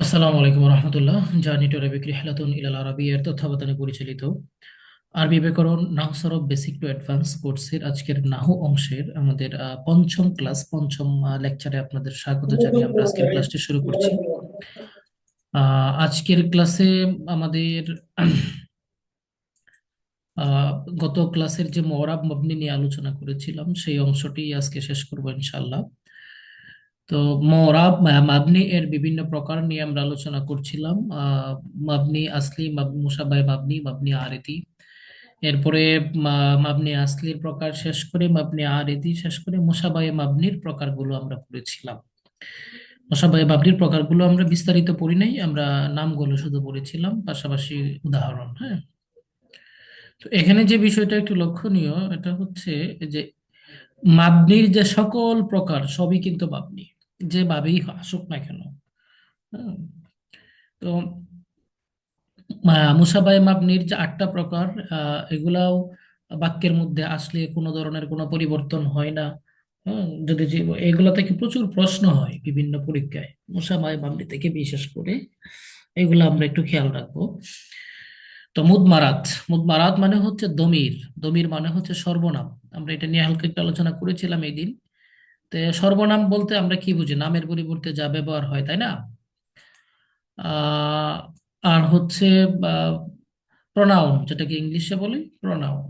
আসসালামু আলাইকুম রহমতুল্লাহ। Journey to Arabic রিহলাতুন ইলাল আরাবিয়ার তত্ত্বাবধানে পরিচালিত আরবি ব্যাকরণ নাহু সরফ বেসিক টু অ্যাডভান্স কোর্সের আজকের নাহু অংশের আমাদের পঞ্চম ক্লাস, পঞ্চম লেকচারে আপনাদের স্বাগত জানিয়ে আমরা আজকের ক্লাসটি শুরু করছি। আজকের ক্লাসে আমাদের আহ, গত ক্লাসের যে মওরাব মবনি নিয়ে আলোচনা করেছিলাম সেই অংশটি আজকে শেষ করবো ইনশাআল্লাহ। তো মওরাব মাবনি এর বিভিন্ন প্রকার নিয়ে আমরা আলোচনা করছিলাম। মাবনি আসলি, মুশাবাহে মাবনি, মাবনি আরেতি। এরপরে মাবনি আসলির প্রকার শেষ করে মাবনি আরেতি শেষ করে মুশাবাহে মাবনির প্রকারগুলো আমরা পড়েছিলাম। মুশাবাহে মাবনির প্রকারগুলো আমরা বিস্তারিত পড়ি নাই, আমরা নামগুলো শুধু পড়েছিলাম, পাশাপাশি উদাহরণ। হ্যাঁ, তো এখানে যে বিষয়টা একটু লক্ষণীয় এটা হচ্ছে যে মাবনির যে সকল প্রকার সবই কিন্তু মাবনি, যেভাবেই আসুক না কেন। হ্যাঁ, তো মুসাবায়ে মাবনির যে আটটা প্রকার, এগুলাও বাক্যের মধ্যে আসলে কোনো ধরনের কোনো পরিবর্তন হয় না। যদি যে এগুলা থেকে প্রচুর প্রশ্ন হয় বিভিন্ন পরীক্ষায়, মুসাবায়ে মাবনি থেকে বিশেষ করে, এগুলো আমরা একটু খেয়াল রাখবো। তো মুদমারাত, মুদমারাত মানে হচ্ছে দমির। দমির মানে হচ্ছে সর্বনাম। আমরা এটা নিয়ে হালকা একটু আলোচনা করেছিলাম এই দিন। তো সর্বনাম বলতে আমরা কি বুঝি? নামের পরিবর্তে যা ব্যবহার হয়, তাই না? আহ আর হচ্ছে প্রনাউন, যেটাকে ইংলিশে বলে প্রনাউন।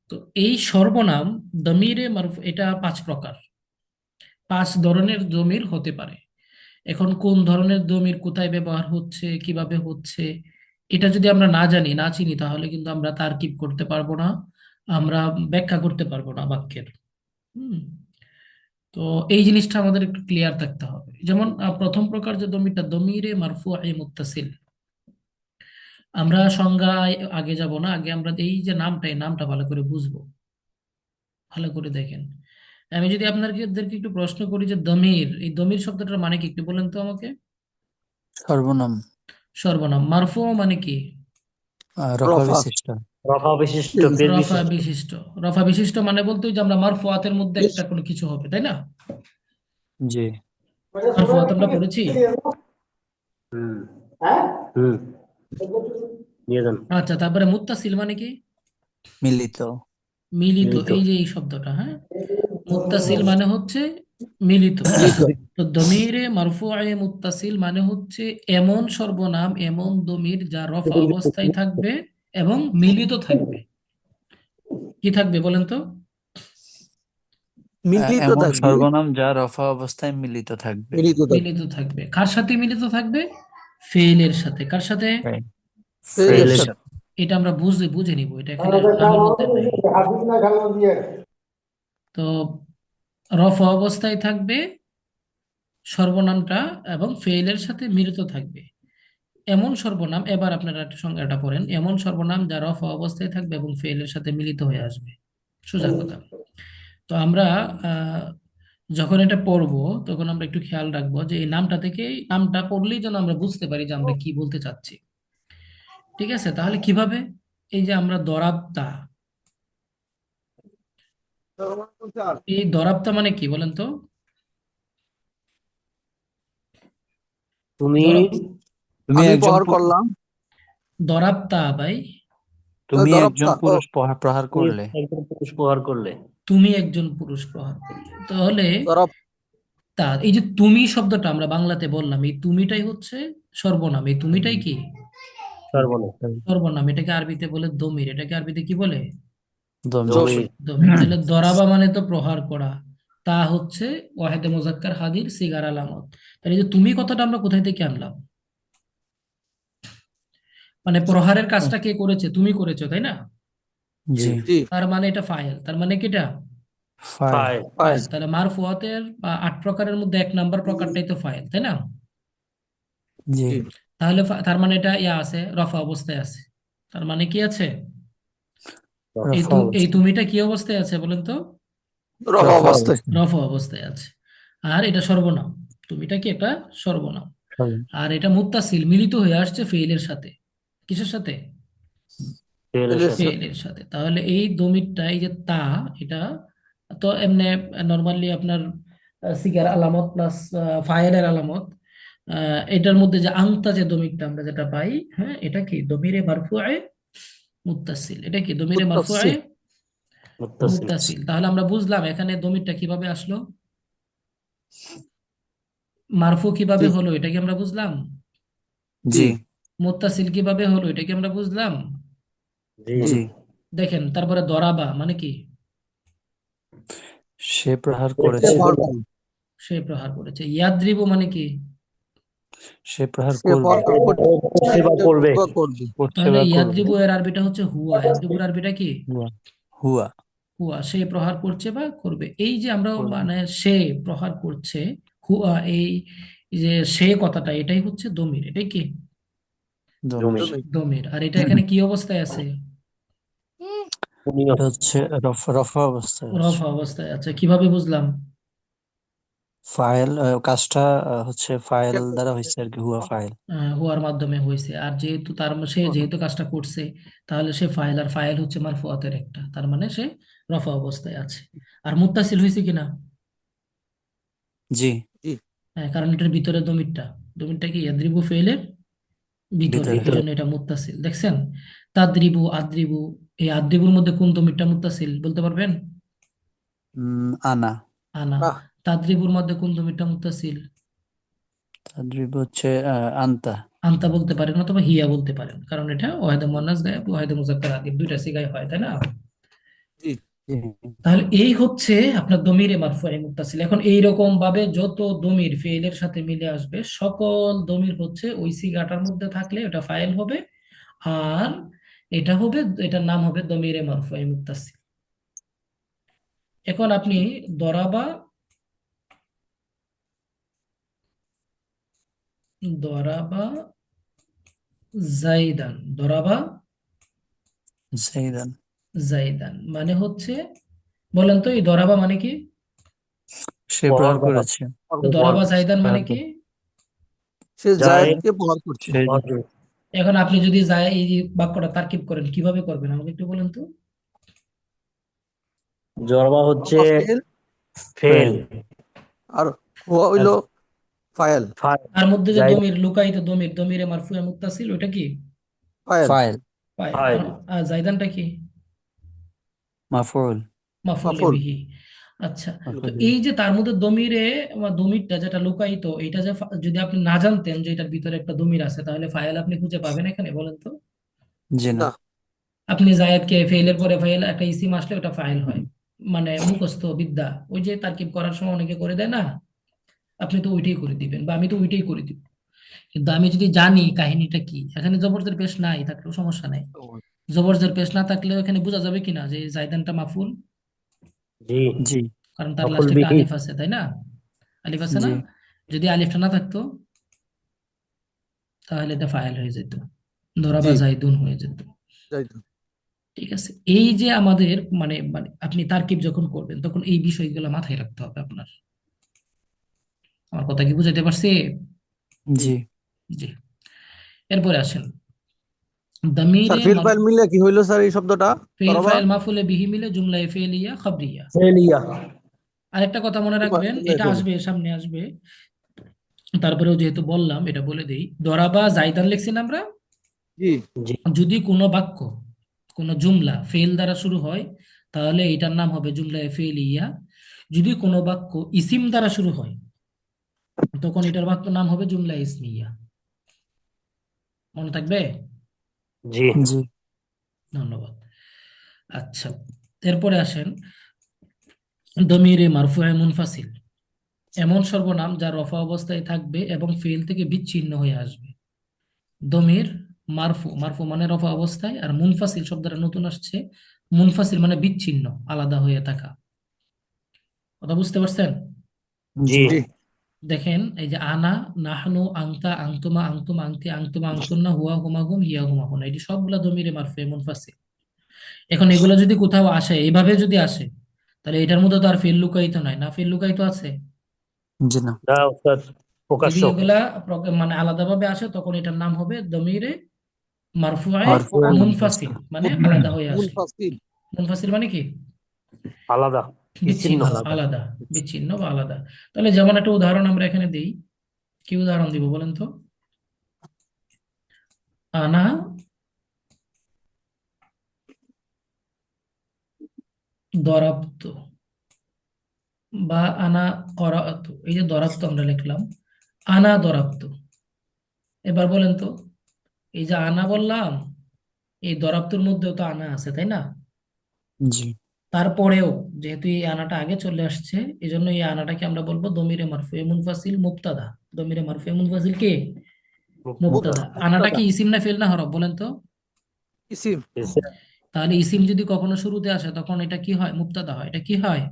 তো এই সর্বনাম দমিরে মারুফ, এটা পাঁচ প্রকার, পাঁচ ধরনের দমির হতে পারে। এখন কোন ধরনের দমির কোথায় ব্যবহার হচ্ছে, কিভাবে হচ্ছে, এটা যদি আমরা না জানি, না চিনি, তাহলে কিন্তু আমরা তারকিব করতে পারবো না, আমরা ব্যাখ্যা করতে পারবো না বাক্যের। হুম তো এই জিনিসটা আমাদের একটু ক্লিয়ার থাকতে হবে। যেমন প্রথম প্রকার যে দমিরটা, দমিরে মারফু আই মুত্তাসিল। আমরা সংজ্ঞায় আগে যাব না, আগে আমরা এই যে নামটা, এই নামটা ভালো করে বুঝবো। ভালো করে দেখেন, আমি যদি আপনাদেরকে একটু প্রশ্ন করি যে দমির, এই দমির শব্দটার মানে কি একটু বলেন তো আমাকে। সর্বনাম। সর্বনাম। মারফু মানে কি? রফা রফা বিশিষ্ট। রফা বিশিষ্ট, পেজ রফা বিশিষ্ট। বিশিষ্ট। রফা বিশিষ্ট মানে বলতে ওই যে আমরা মারফুয়াতের মধ্যে একটা কোনো কিছু হবে, তাই না? জি। মারফুয়াত আমরা পড়েছি। হুম হুম নিয়ে যান। আচ্ছা, তারপরে মুত্তাসিল মানে কি? মিলিত। মিলিত। মিলিত। এই যে এই শব্দটা, হ্যাঁ, মুত্তাসিল মানে হচ্ছে মিলিত। মিলিত। তো দমিরে মারফুআয়ে মুত্তাসিল মানে হচ্ছে এমন সর্বনাম, এমন দমির যা রফা অবস্থায় থাকবে এবং মিলিত থাকবে। কি থাকবে বলেন তো? মিলিত এমন থাকবে। সর্বনাম যা রফা অবস্থায় মিলিত থাকবে। মিলিত থাকবে। মিলিত থাকবে। কার সাথে মিলিত থাকবে? ফেইলের সাথে। কার সাথে? Right. ফেলের ফেলের সাথে। সাথে। এটা আমরা বুঝে বুঝে নিব, এটা এখানে নাহুর মধ্যে নাই। তো রফা অবস্থায় থাকবে সর্বনামটা এবং ফেইলের সাথে মিলিত থাকবে এমন সর্বনাম। এবার আপনারা একটা সংজ্ঞাটা পড়েন, এমন সর্বনাম যা রফা অবস্থায় থাকবে এবং ফেইলের সাথে মিলিত হয়ে আসবে। সোজা কথা। তো আমরা আহ, যখন এটা পড়বো তখন আমরা একটু খেয়াল রাখবো যে এই নামটা থেকে, এই নামটা পড়লেই যেন আমরা বুঝতে পারি যে আমরা কি বলতে চাচ্ছি। ঠিক আছে, তাহলে কিভাবে? এই যে আমরা দরাবতা, এই দরাবতা মানে কি বলেন তো? তুমি দরব তুমি আমি একজন প্রহার করলাম। দরাবতা ভাই। তুমি একজন দরবতা ও পুরুষ প্রহার তুমি করলে। একজন পুরুষ প্রহার করলে। তুমি একজন পুরুষ প্রহার করলে, তাহলে দরব তা এই যে তুমি শব্দটা আমরা বাংলাতে বললাম, এই তুমিটাই হচ্ছে সর্বনাম। এই তুমিটাই কি সর্বনাম। সর্বনাম? এটাকে আরবিতে বলে দমির। এটাকে আরবিতে কি বলে? দমির। জমির। দমির। তাহলে দরাবা মানে তো প্রহার করা, তা হচ্ছে ওয়াহেদে মুজাক্কার হাদির সিগার আলামত। তাহলে এই যে তুমি কথাটা আমরা কোথায় থেকে আনলাম? মানে প্রহারের কাজটা কে করেছে? তুমি করেছো, তাই না? জি। জি। তার মানে এটা ফাইল, তার মানে কি এটা ফাইল। ফাইল। ফাইল। তাহলে মারফুয়াতের আট প্রকারের মধ্যে এক নাম্বার প্রকারটাই তো ফাইল, তাই না? জি। জি। তাহলে তার মানে এটা ইয়া আছে, রফা অবস্থায় আছে। তার মানে কি আছে? এই রফা এই অবস্থা। তুমিটা কি অবস্থায় আছে বলেন তো? রফা রফা অবস্থায়। অবস্থা। রফা অবস্থায় আছে। আর এটা সর্বনাম, তুমিটা কি একটা সর্বনাম। আর এটা মুত্তাসিল, মিলিত হয়ে আসছে ফেইলের সাথে। কিসের সাথে? ফেলের ফেলের সাথে। সাথে। ফেইলের সাথে। তাহলে এই দমিরটা, এই যে তা, এটা তো এমনি নর্মালি আপনার সিগার আলামত প্লাস ফাইলের আলামত। এটার মধ্যে যে আংতা যে দমিরটা আমরা যেটা পাই, হ্যাঁ, এটা কি দমিরে মারফুআয়ে মুত্তাসিল। এটা কি দমিরে মারফুআয়ে মুত্তাসিল। মুত্তাসিল। মুত্তাসিল। তাহলে আমরা বুঝলাম এখানে দমিরটা কিভাবে আসলো, মারফু কিভাবে জি হলো, এটা কি আমরা বুঝলাম। জি জি মুত্তাসিল কিভাবে হলো, এটা কি আমরা বুঝলাম। জি জি জি দেখেন তারপরে দরাবা মানে কি, সে প্রহার সে করেছে প্রহার করবে। সে প্রহার করেছে। ইয়াদ্রিবু মানে কি, সে প্রহার সে করবে প্রহার করছে, সে বা করবে। করবে। করছে তাহলে বা করবে ইয়াদ্রিবু এর আরবিটা হচ্ছে হুয়া, ইয়াদ্রিবুর আরবিটা কি হুয়া হুয়া হুয়া। সে প্রহার করছে বা করবে। এই যে আমরা করবে মানে সে প্রহার করছে, হুয়া, এই যে সে কথাটা, এটাই হচ্ছে দমির। এটাই কি দমির। তুমি দমির। আর এটা এখানে কি অবস্থায় আছে, উনিও এটা হচ্ছে রফা অবস্থায় আছে। রফা অবস্থায় আছে। কিভাবে বুঝলাম, ফাইল কাজটা হচ্ছে ফাইল দ্বারা হয়েছে আর কি, হুয়া ফাইল। হুয়ার মাধ্যমে হয়েছে। আর যেহেতু সে যেহেতু কাজটা করছে, তাহলে সে ফাইল, আর ফাইল হচ্ছে মারফুয়াতের একটা, তার মানে সে রফা অবস্থায় আছে। আর মুত্তাসিল হয়েছে কিনা, জি জি হ্যাঁ, কারণ এটার ভিতরে দমিরটা, দমিরটা কি ইয়াদ্রিবু ফেলের ভিতরে, ভিতরে এই জন্য এটা মুত্তাসিল। দেখছেন, তাদ্রিবু, আদ্রিবু, এই আদ্রিবুর মধ্যে কোন দমিরটা মুত্তাসিল বলতে পারবেন। আনা। আনা। বাহ তাদ্রিবুর মধ্যে কোন দমিরটা মুত্তাসিল, তাদরিব হচ্ছে আনতা। আনতা বলতে পারেন অথবা হিয়া বলতে পারেন, কারণ এটা ওয়াহিদে মুয়ান্নাস গায়েব, ওয়াহিদে মুযাক্কার আদিব, দুইটা সিগায় হয়, তাই না। জি জি তাহলে এই হচ্ছে আপনার দমিরে মারফুআ মুত্তাসিল। এখন এই রকম ভাবে যত দমির ফেইলের সাথে মিলে আসবে, সকল দমির হচ্ছে ওই সিগাটার মধ্যে থাকলে ওটা ফাইল হবে। আর এটা হবে, এটার নাম হবে দমিরে মারফুআ মুত্তাসিল। এখন আপনি দরাবা, দরাবা জাইদান, দরাবা জাইদান। জাইদান মানে হচ্ছে, বলেন তো এই দরাবা মানে কি, সে প্রহার প্রহার করা। করেছে। তো দরাবা জাইদান মানে প্রহার কি। সে জায়েদ জায়েদকে প্রহার করছে। সে প্রহার করবে। এখন আপনি যদি যায় এই যে বাক্যটা তারকিব করেন, কিভাবে করবেন আমাকে একটু বলেন তো। জরবা হচ্ছে মুত্তাসিল ফেল। ফেল। আর হুয়া আর হইলো ফাইল। ফাইল। তার মধ্যে যে জায়েদ দমির লুকায়িত দমির, দমিরে মারফুয়া মুত্তাসিল, ওটা কি ফাইল ফাইল ফাইল। ফাইল। আর জাইদানটা কি মাফউল। মাফউলে মাফুল। বিহি। আচ্ছা, তো মাফউল এই বিহি। যে তার মধ্যে দমিরে বা দমিরটা যেটা লুকায়িত, এটা যে যদি আপনি না জানতেন যে এটার ভিতরে একটা দমির আছে, তাহলে ফাইল আপনি খুঁজে পাবেন এখানে, বলেন তো। জি না। না আপনি জায়েদকে ফেইলের পরে ফাইল একটা ইসিম আসলে ওটা ফাইল হয়, মানে মুখস্থ বিদ্যা, ওই যে তারকিব করার সময় অনেকে করে দেয় না, আপনি তো ওইটাই করে দিবেন বা আমি তো ওইটাই করে দিব। কিন্তু আমি যদি জানি কাহিনীটা কি, এখানে জবরদের পেশ নাই থাকলেও সমস্যা নাই, জবরদের পেশ না থাকলেও এখানে বোঝা যাবে কিনা যে জাইদানটা মাফুল, জি জি কারণ তার মাফুল লাস্টে একটা বিহি। আলিফ আছে, তাই না, আলিফ আছে না। জি যদি আলিফটা না থাকতো তাহলে এটা ফাইল হয়ে যেত, দরাবা জি জাইদুন হয়ে যেত। যাইতো। ঠিক আছে, এই যে আমাদের মানে মানে আপনি তারকিব যখন করবেন তখন এই বিষয়গুলো মাথায় রাখতে হবে আপনার। আমার কথা কি বুঝাতে পারছি। জি জি জি। এরপরে আসেন স্যার দামিরে ফিল ফাইল মিলে কি হইলো স্যার এই শব্দটা? ফেল দরবা ফাইল মাফুলে বিহি মিলে জুমলায়ে ফেলিয়া খাবরিয়া। ফেলিয়া। আরেকটা কথা মনে রাখবেন, এটা ফেল। আসবে সামনে আসবে, তারপরেও যেহেতু বললাম এটা বলে দেই। দরাবা জাইদান লিখছি না আমরা, জি জি যদি কোনো বাক্য, কোনো জুমলা ফেল দ্বারা শুরু হয়, তাহলে এটার নাম হবে জুমলায়ে ফেলিয়া। যদি কোনো বাক্য ইসিম দ্বারা শুরু হয়, তখন এটার বাক্য নাম হবে জুমলা ইসমিয়া। মনে থাকবে। জি জি ধন্যবাদ। আচ্ছা, এরপরে আসেন দমিরে মারফুয়ে মুনফাসিল, এমন সর্বনাম যা রফা অবস্থায় থাকবে এবং ফেল থেকে বিচ্ছিন্ন হয়ে আসবে। দমির মারফু, মারফু মানে রফা অবস্থায়, আর মুনফাসিল শব্দটা নতুন আসছে, মুনফাসিল মানে বিচ্ছিন্ন, আলাদা হয়ে থাকা। কথা বুঝতে পারছেন। জি জি জি দেখেন এই যে আনা, নাহনু, আংতা, আংতুমা, আংতুম, আংতি, আংতুমা, আংতুন্না, হুয়া, হুমা, হুম, হিয়া, হুমা, হুনা, এটি সবগুলা দমিরে মারফুয়ে মুনফাসিল। এখন এগুলো যদি কোথাও আসে, এইভাবে যদি আসে, তাহলে এটার মধ্যে তো আর ফেল লুকায়িত নাই, না ফেল লুকায়িত আছে। জি না। না উস্তাদ, যদি প্রকাশ্য। এগুলা মানে আলাদাভাবে আসে, তখন এটার নাম হবে দমিরে মারফুআয়ে মারফুয়ে মুনফাসিল, মুনফাসিল। মানে আলাদা হয়ে আসে। মুনফাসিল। মুনফাসিল মানে কি আলাদা, বিচ্ছিন্ন। বিচ্ছিন্ন, আলাদা। আলাদা, বিচ্ছিন্ন বা আলাদা। তাহলে যেমন একটা উদাহরণ আমরা এখানে দিই, কি উদাহরণ দিব বলেন তো? আনা দরাবতু বা আনা করাতু, এই যে দরাবতু আমরা লিখলাম, আনা দরাবতু। এবার বলেন তো, এই যে আনা বললাম, এই দরাবতুর মধ্যেও তো আনা আছে, তাই না? জি তারপরেও যেহেতু এই আনাটা আগে চলে আসছে, এই জন্য এই আনাটাকে আমরা বলবো দমিরে মারফুয়ে মুনফাসিল মুবতাদা। দমিরে মারফুয়ে মুনফাসিল কে? মুক্তা মুবতাদা। আনাটা মুক্তাদা কি ইসিম না ফেল না হরফ বলেন তো? ইসিম ইসিম তাহলে ইসিম যদি কখনো শুরুতে আসে তখন এটা কি হয়? মুবতাদা হয়। এটা কি হয়?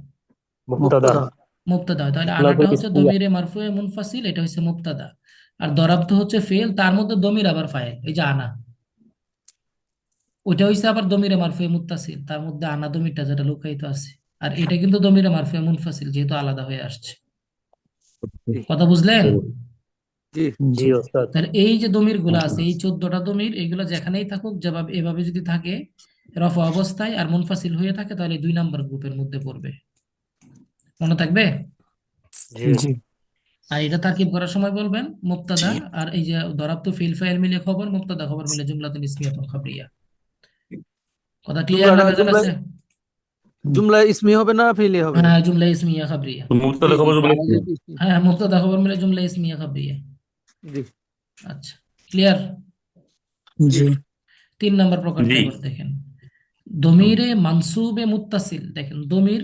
মুক্তাদা মুক্তাদা মুবতাদা হয়। তাহলে আনাটা জুমলাতুল হচ্ছে ইসমিয়া দমিরে মারফুয়ে মুনফাসিল, এটা হচ্ছে মুবতাদা। আর দরাবত হচ্ছে ফেল, তার মধ্যে দমির আবার ফাইল, এই যে আনা, ওইটা হইছে আবার দমিরে মারফুয়ে মুত্তাসিল, তার মধ্যে আনা দমিরটা যেটা লুকায়িত আছে। আর এটা কিন্তু দমিরে মারফুয়ে মুনফাসিল, যেহেতু আলাদা হয়ে আসছে। জি কথা বুঝলেন? জি জি জি ওস্তাদ তাহলে এই যে দমির গুলো আছে, এই 14টা দমির, এগুলো যেখানেই থাকুক, যেভাবে এভাবে যদি থাকে রফা অবস্থায় আর মুনফাসিল হয়ে থাকে, তাহলে 2 নাম্বার গ্রুপের মধ্যে পড়বে। মনে থাকবে? জি জি আর এটা তারকিব করার সময় বলবেন মুবতাদা, আর এই যে দরাবতু ফিল ফাইল মিলে খবর, মুবতাদা খবর মিলে জুমলাতুন ইসমিয়াতুন খাবরিয়া। কথা ক্লিয়ার না জুমলাটা ভেজাল আছে? জুমলা ইসমি হবে না ফেলে হবে? হ্যাঁ, জুমলা ইসমিয়া খাবরিয়া। মুক্তাদা জি খবর জি বলে বাংলা কি? যেহেতু ইসমি। হ্যাঁ, মুবতাদা খবর মিলে জুমলা ইসমিয়া খাবরিয়া। জি আচ্ছা, ক্লিয়ার? জি জি 3 নাম্বার প্রকারটা জি এবার দেখেন, দমিরে মানসুবে মুত্তাসিল। দেখেন দমির,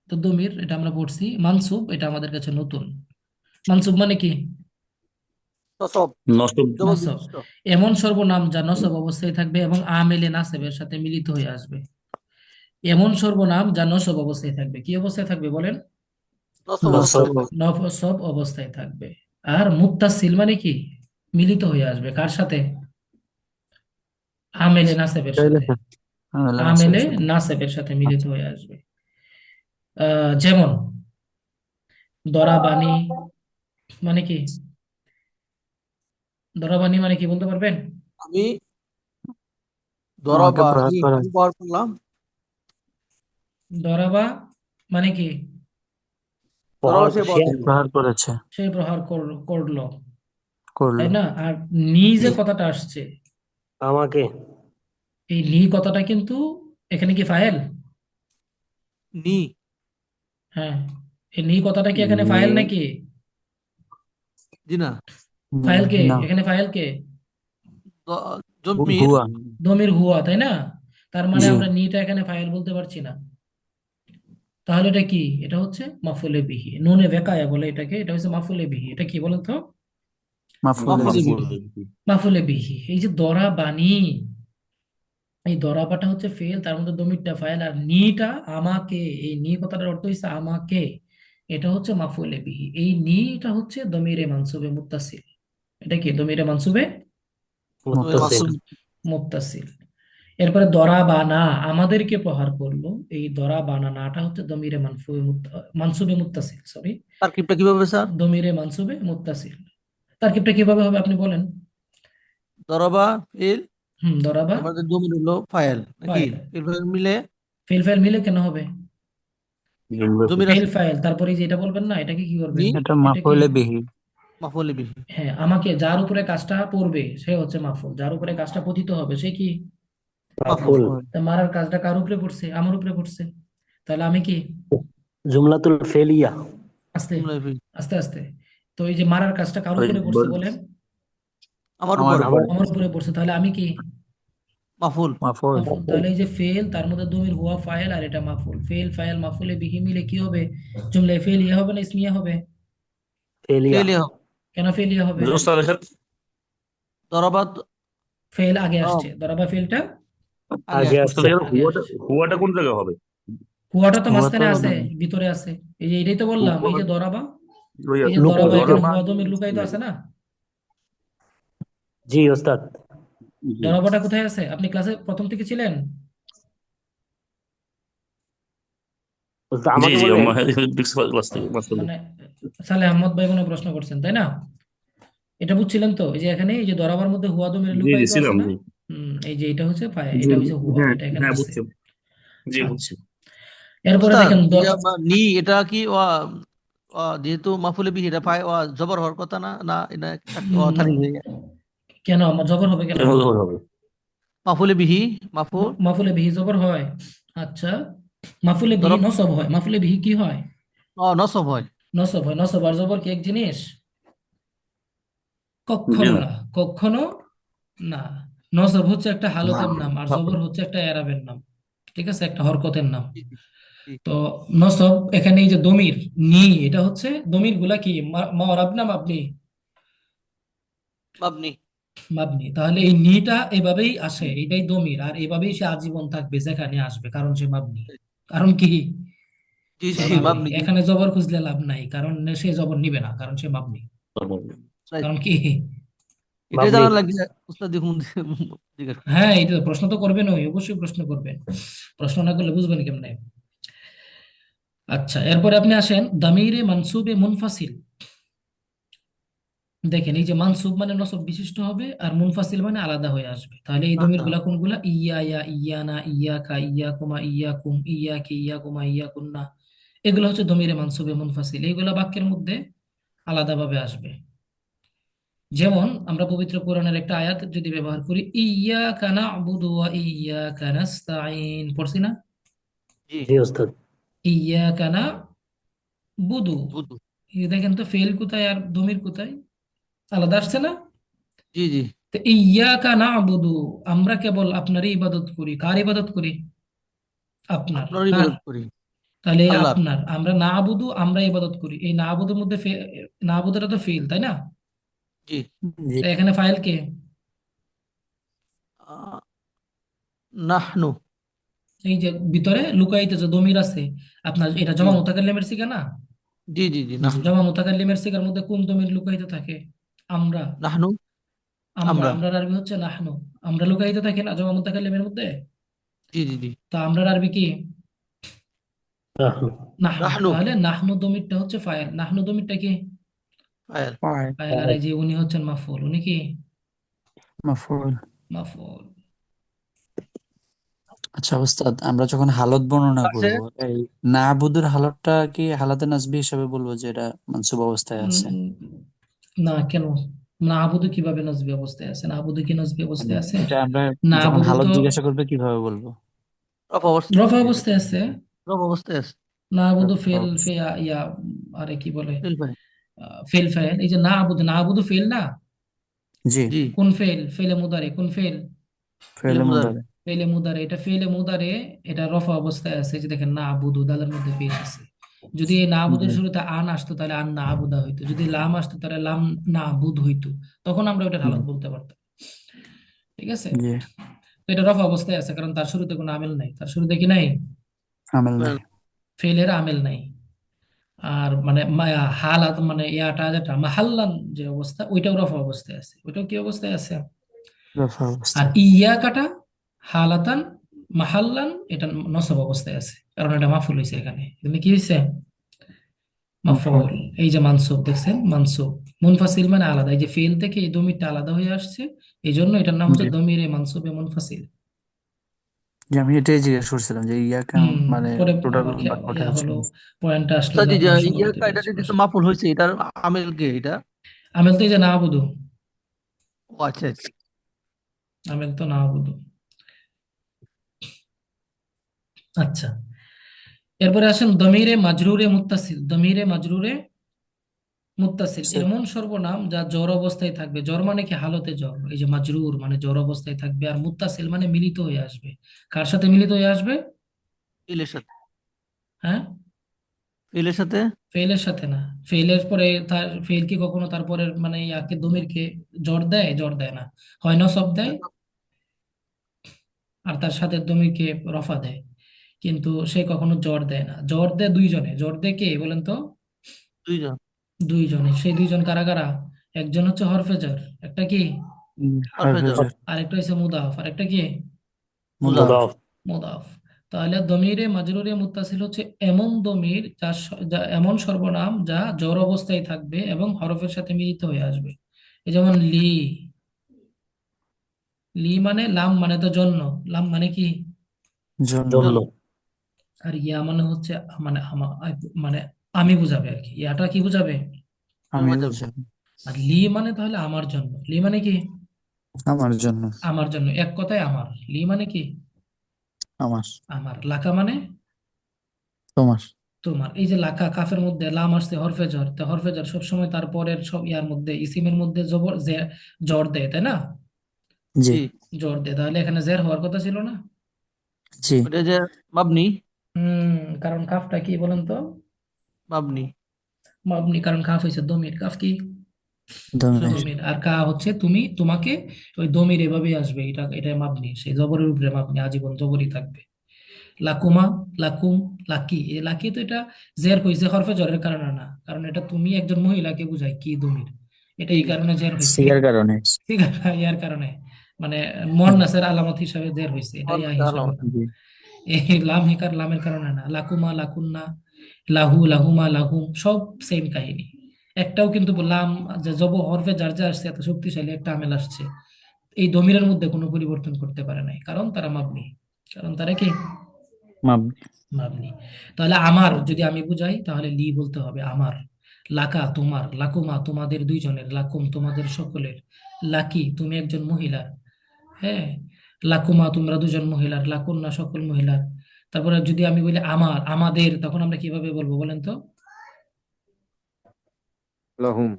তো দমির এটা আমরা পড়ছি, মানসুব এটা আমাদের কাছে নতুন। মানসুব মানে কি? নসব নসব জবাব নসব। বিশিষ্ট। এমন সর্বনাম যা নসব অবস্থায় থাকবে এবং আমেলে নাসেবের সাথে মিলিত হয়ে আসবে। এমন সর্বনাম যা নসব অবস্থায় থাকবে। কি অবস্থায় থাকবে বলেন? নসব নসব অবস্থায় থাকবে। নসব অবস্থায় থাকবে। আর মুত্তাসিল মানে কি? মিলিত হয়ে আসবে কার সাথে? আমেলে নাসেবের সাথে। আমেলে নাসেবের সাথে মিলিত হয়ে আসবে। যেমন দরাবানি মানে কি? দরাবানি মানে কি বলতে পারবেন? আমি আমাকে দরবা প্রহার করা ব্যবহার করলাম। দরাবা মানে কি? দরবা সে সে প্রহার করেছে সে প্রহার করলো, তাই করলো না? আর নি যে কথাটা আসছে, আমাকে এই নি কথাটা কিন্তু এখানে কি ফাইল? নি হ্যাঁ, এই নি কথাটা কি এখানে ফাইল নাকি? জি না ফাইল কে? না এখানে ফাইল কে? জমির হুয়া দমির হুয়া, তাই না? তার মানে জি আমরা নিটা এখানে ফাইল বলতে পারছি না। তাহলে এটা কি? এটা হচ্ছে মাফুলে বিহি, নুনে বেকায়া বলে এটাকে, এটা হচ্ছে মাফুলে বিহি। এটা কি বলেন তো? মাফুল মাফুল বিহি মাফুলে বিহি। এই যে দরা বানি, এই দরাবাটা হচ্ছে ফেল, তার মধ্যে দমিরটা ফাইল, আর নিটা আমাকে, এই নি কথাটার অর্থ হচ্ছে আমাকে, এটা হচ্ছে মাফুলে বিহি। এই নিটা হচ্ছে দমিরে মানসুবে মুত্তাসিল। এটা কি? দমিরে মানসুবে মুত্তাসিল মুত্তাসিল মুত্তাসিল। এরপরে দরা বানা, আমাদেরকে প্রহার করলো, এই দরা বানা নাটা হচ্ছে দমিরে মানসুবে মুত্তাসিল, সরি, তারকিবটা কিভাবে স্যার? দমিরে মানসুবে মুত্তাসিল। তারকিবটা কিভাবে হবে আপনি বলেন? দরবা ফেল দরাবা আমাদের জমির হলো ফাইল নাকি? ফাইল। ফেল ফাইল মিলে ফেল ফাইল মিলে কেন হবে? জমির ফেল আছে ফাইল, তারপরে যে এটা বলবেন না, এটাকে কি করবেন? নি এটা এটাকে, মাফুল বিহি মাফুল বিহি। হ্যাঁ, আমাকে, যার উপরে কাজটা পড়বে সে হচ্ছে মাফুল, যার উপরে কাজটা পতিত হবে সে কি? মাফুল মাফুল। মাফুল তা মারার কাজটা কার উপরে পড়ছে? আমার উপরে পড়ছে। তাহলে আমি কি? জুমলাতুল ফেলিয়া আস্তে জুমলা ফেল আস্তে আস্তে। তো এই যে মারার কাজটা কার উপরে পড়ছে বলেন? আমার আমার উপর আমার আমার উপরে পড়ছে, তাহলে আমি কি? মাফুল মাফুল মাফুল। তাহলে এই যে ফেল, তার মধ্যে দমির হুয়া ফাইল, আর এটা মাফুল। ফেল ফাইল মাফুলে বিহি মিলে কি হবে? জুমলায় ফেল ইয়ে হবে না ইসমিয়া হবে? ফেলিয়া ফেল কেন ফেল ইয়ে হবে? দরবা ফেল আগে আসছে, দরাবা ফেলটা আগে আগে আসছে। আসছে আগে আসছে। হুয়াটা কোন জায়গায় হবে? হুয়াটা তো হুয়া তো মাঝখানে আছে, ভিতরে আছে। এই যে এটাই তো বললাম, এই যে দরাবা, এই যে লুকো দরাবা, এখানে দরবা হুয়া দমির লুকায়িত আছে না? জি ওস্তাদ দরাবাটা কোথায় আছে? আপনি ক্লাসে প্রথম থেকে ছিলেন? ওস্তাদ জি আমাকে জি বললেন ক্লাস থেকে মাস্টার। মানে সালে আহমদ ভাই মনে হয় প্রশ্ন করছেন, তাই না? এটা বুঝছিলেন তো? এই যে এখানে এই যে দরাবার মধ্যে হুয়া দমির জি জি লুকায়িত আছে ছিলাম না? জি এই যে এটা হচ্ছে জি এটা হচ্ছে হুয়া, হ্যাঁ এটা এখানে হ্যাঁ আছে। বুঝছি জি আচ্ছা, বুঝছি। এরপরে ওস্তাদ দেখেন ইয়া নি এটা কি যেহেতু মাফুলে বিহি এটা জবর হওয়ার কথা না, না এটা না, থানি হয়ে যায়। কেন জবর হবে কেন? হবে হবে হবে। মাফুলে বিহি মাফুল মাফুলে বিহি জবর হয়? আচ্ছা, মাফুলে বিহি জরব নসব হয়। মাফুলে বিহি কি হয়? নসব হয়। নসব হয়। নসব আর জবর কি এক জিনিস? জি কখনো না। না, কখনো না। নসব হচ্ছে একটা না, হালতের নাম, আর না, জবর হচ্ছে একটা এরাবের নাম। ঠিক আছে, একটা হরকতের নাম। জি, জি, জি। তো নসব এখানে এই যে দমির নি, এটা হচ্ছে দমির গুলা কি মারাব না মাবনি? মাবনি। মাবনি। তাহলে এই নিটা এভাবেই আসে, এটাই দমির, আর এভাবেই সে আজীবন থাকবে যেখানে আসবে, কারণ সে মাবনি। কারণ কি? জি সে জি মাবনি। মাবনি জি। এখানে জবর খুঁজলে লাভ নাই, কারণ সে জবর নিবে না, কারণ সে মাবনি। রাইট। কারণ কি? এটাই মাবনি। জানার লাগে উস্তাদ দেখুন জিজ্ঞেস করছি। হ্যাঁ, এটা তো প্রশ্ন তো করবেন, ওই অবশ্যই প্রশ্ন করবেন। প্রশ্ন না করলে বুঝবেন কেমনে? আচ্ছা, এরপরে আপনি আসেন দামিরে মানসুবে মুনফাসিল। দেখেন, এই যে মানসুব মানে নসব বিশিষ্ট হবে, আর মুনফাসিল মানে আলাদা হয়ে আসবে। তাহলে এই দমির আচ্ছা গুলা কোনগুলা? ইয়া, ইয়া, ইয়ানা, ইয়াকা, ইয়াকুমা, ইয়াকুম, ইয়াকি, ইয়াকুমা, ইয়াকুন্না। এগুলো হচ্ছে দমিরে মানসুবে মুনফাসিল। এইগুলা বাক্যের মধ্যে আলাদাভাবে আসবে। যেমন আমরা পবিত্র কোরআনের একটা আয়াত যদি ব্যবহার করি, ইয়াকা না'বুদু ওয়া ইয়াকা নাস্তাঈন, পড়ছি না? জি। জি ওস্তাদ। ইয়াকা না'বুদু। বুধু। এই দেখেন তো ফেল কোথায় আর দমির কোথায়? আলাদা আসছে না? জি জি। তো ইয়াকা না'বুদু, আমরা কেবল আপনারই ইবাদত করি। কার ইবাদত করি? আপনার। আপনার কার? ইবাদত করি। তাহলে এই আল্লাহর। আপনার, আমরা না'বুদু, আমরা ইবাদত করি। এই না'বুদুর মধ্যে না'বুদুটা তো ফেল, তাই না? জি। জি। তো এখানে ফাইল কে? আহ, নাহনু। এই যে ভিতরে লুকায়িত যে দমির আছে আপনার, এটা জি জমা মুতাকাল্লিমের সিগা না? জি জি জি জি। নাহনু। জমা মুতাকাল্লিমের সিগার মধ্যে কোন দমির লুকায়িত থাকে? আমরা। নাহনু। আমরা, আমরা। আমরার আরবি হচ্ছে নাহনু। আমরা লুকায়িত থাকে না জমা মুতাকাল্লিমের মধ্যে? জি জি জি। তা আমরার আরবি কি? নাহনু। নাহনু। নাহনু। তাহলে নাহনু দমিরটা হচ্ছে ফাইল, নাহনু দমিরটা কি? ফাইল। ফাইল। ফাইল। আর এই যে উনি হচ্ছেন মাফউল, উনি কি? মাফউল। মাফউল। আচ্ছা উস্তাদ, আমরা যখন হালত বর্ণনা আছে। করব, এই নাবুদুর হালতটা কি হালাতে নাসবি হিসাবে বলবো যে এটা মানসুব অবস্থায় আছে? উম, না, কেন? না আবুদু কিভাবে নজবি অবস্থায় আছে? না আবুদু কি নজবি মানে অবস্থায় আছে? এটা আমরা না যখন আবুদু হালত তো জিজ্ঞাসা করবে কিভাবে বলবো? রফ অবস্থা। রফা জি জি। অবস্থায় আছে। রফ অবস্থায় আছে। না আবুদু রফা ফেল অবস্থা। ফেয়া ইয়া, আরে কি বলে, ফেল ফাইল। Fail file. এই যে না আবুদু, না আবুদু ফেল না? জি। জি। কোন ফেল? ফেলে মুদারে। কোন ফেল? ফেলে ফেলে মুদারে। মুদারে। ফেলে মুদারে। এটা ফেলে মুদারে, এটা রফা অবস্থায় আছে। এই যে দেখেন না আবুদু দালের মধ্যে পেশ আছে। যদি এই না জি। আবুদের শুরুতে আন আসতো তাহলে আন না আবুদা হইতো, যদি লাম আসতো তাহলে লাম না বুদ হইতো, তখন আমরা ওটার জি। হালত বলতে পারতাম। ঠিক আছে, জি। তো এটা রফা অবস্থায় আছে কারণ তার শুরুতে কোনো আমেল নাই। তার শুরুতে কি নাই? আমেল নাই। ফেলের আমেল নাই। আর মানে হালাত মানে ইয়াটা যেটা মাহাল্লান যে অবস্থা, ওইটাও রফা অবস্থায় আছে। ওইটাও কি অবস্থায় আছে? রফা আর অবস্থায়। ইয়া কাটা হালাতান মাহাল্লান, এটা নসব অবস্থায় আছে, কারণ এটা মাফুল হয়েছে। এখানে এখানে কি হয়েছে? মাফউল। মাফউল। এই যে মানসুব দেখছেন, মানসুব। মুনফাসিল মানে আলাদা, এই যে ফেল থেকে এই দমিরটা আলাদা হয়ে আসছে, এই জন্য এটার নাম হচ্ছে জি। দমিরে মানসুবে মুনফাসিল। জি, আমি এটাই জিজ্ঞেস করছিলাম যে ইয়া কেন হম। মানে পরে টোটাল আমার বাক্যটা ইয়া হচ্ছে। হলো, পয়েন্টটা আসলো উস্তাদ যে জি, আপনার ইয়া সম্ভবত কায়দাতে যেহেতু মাফুল হয়েছে এটার আমেল কে এটা? আমেল তো এই যে না আবুদু, ও আচ্ছা আচ্ছা। আমেল তো না আবুদু। আচ্ছা, এরপরে আসেন দমিরে মাজরুরে মুত্তাসিল। দমিরে মাজরুরে মুত্তাসিল এমন সর্বনাম যা জড় অবস্থায় থাকবে। জড় মানে কি? হালতে জড়। এই যে মাজরুর মানে জড় অবস্থায় থাকবে, আর মুত্তাসিল মানে মিলিত হয়ে আসবে। কার সাথে মিলিত হয়ে আসবে? ফেলের সাথে। হ্যাঁ, ফেলের সাথে। ফেলের সাথে না। ফেলের পরে তার ফেল কি কখনো তারপরে মানে ইয়াকে দমিরকে জড় দেয়? জড় দেয় না। হয় নসব দেয়, আর তার সাথে দমিরকে রফা দেয়, কিন্তু সে কখনো জড় দেয় না। জড় দেয় দুইজনে। জড় দেয় কে বলেন তো? দুইজন। দুইজনে। সেই দুইজন কারা কারা? একজন হচ্ছে হরফেজর, একটা কি, হরফেজর। হাফেজের। আরেকটা হচ্ছে মুদাফ, আরেকটা কি, মুদাফ। মুজাফ। মুদাফ। মুদাফ। তাহলে দমিরে মাজরুরে মুত্তাসিল হচ্ছে এমন দমির যা এমন সর্বনাম যা জড় অবস্থায় থাকবে এবং হরফের সাথে মিলিত হয়ে আসবে। এই যেমন লি। লি মানে লাম মানে তো জন্য, লাম মানে কি? জন্য। জন্য। জন্য। আর ইয়া মানে হচ্ছে মানে মানে আমি বুঝাবে আর কি, ইয়াটা কি বুঝাবে? আমি বোঝাবে। বুঝাবো আর লি মানে তাহলে আমার জন্য, লি মানে কি? আমার জন্য। আমার জন্য, এক কথায় আমার। লি মানে কি? আমার। আমার। লাকা মানে তোমার। তোমার। এই যে লাকা, কাফের মধ্যে লাম আসছে হরফে জ্বর, তো হরফে জ্বর সবসময় তারপরের সব ইয়ার মধ্যে, ইসিমের মধ্যে জবর জ্বর দেয়, তাই না? জি। জি। জ্বর দেয়, তাহলে এখানে জের হওয়ার কথা ছিল না? জি। ওটা যে মাবনি। হুম, কারণ কাফটা কি বলেন তো? মাবনি। মাবনি, কারণ কাফ হয়েছে দমির। কাফ কি? দমের। দমির। আর কা হচ্ছে তুমি, তোমাকে। ওই দমির এভাবেই আসবে, এটা মাবনি, সেই জবরের উপরে মাবনি, আজীবন জবরই থাকবে। লাকুমা, লাকুম, লাকি। এই লাকি তো এটা জের হয়েছে হরফে জরের কারণে না, কারণ এটা তুমি একজন মহিলাকে বুঝায় কি দমির, এটা এই কারণে জের হয়েছে। সিগার কারণে। ঠিক আছে, ইয়ার কারণে, মানে মুয়ান্নাসের আলামত হিসাবে জের হয়েছে, এটা ইয়া হিসাবে না। জি। এই লাম হেকার লামের কারণে না। লাকুমা, লাকুন্না, লাহু, লাহুমা, লাহুম, সব সেম কাহিনী। একটাও কিন্তু লাম, যে জব হরফে যার যা আসছে এত শক্তিশালী একটা আমেল আসছে, এই দমিরের মধ্যে কোনো পরিবর্তন করতে পারে নাই, কারণ তারা মাবনি। কারণ তারা কি? মাবনি। মাবনি। তাহলে আমার যদি আমি বুঝাই, তাহলে লি বলতে হবে আমার। লাকা তোমার, লাকুমা তোমাদের দুইজনের, লাকুম তোমাদের সকলের, লাকি তুমি একজন মহিলা, হ্যাঁ, লাকুমা তোমরা দুজন মহিলার, লাকুন্না সকল মহিলার। তারপরে যদি আমি বলি আমার, আমাদের, তখন আমরা কিভাবে বলবো বলেন তো? لهم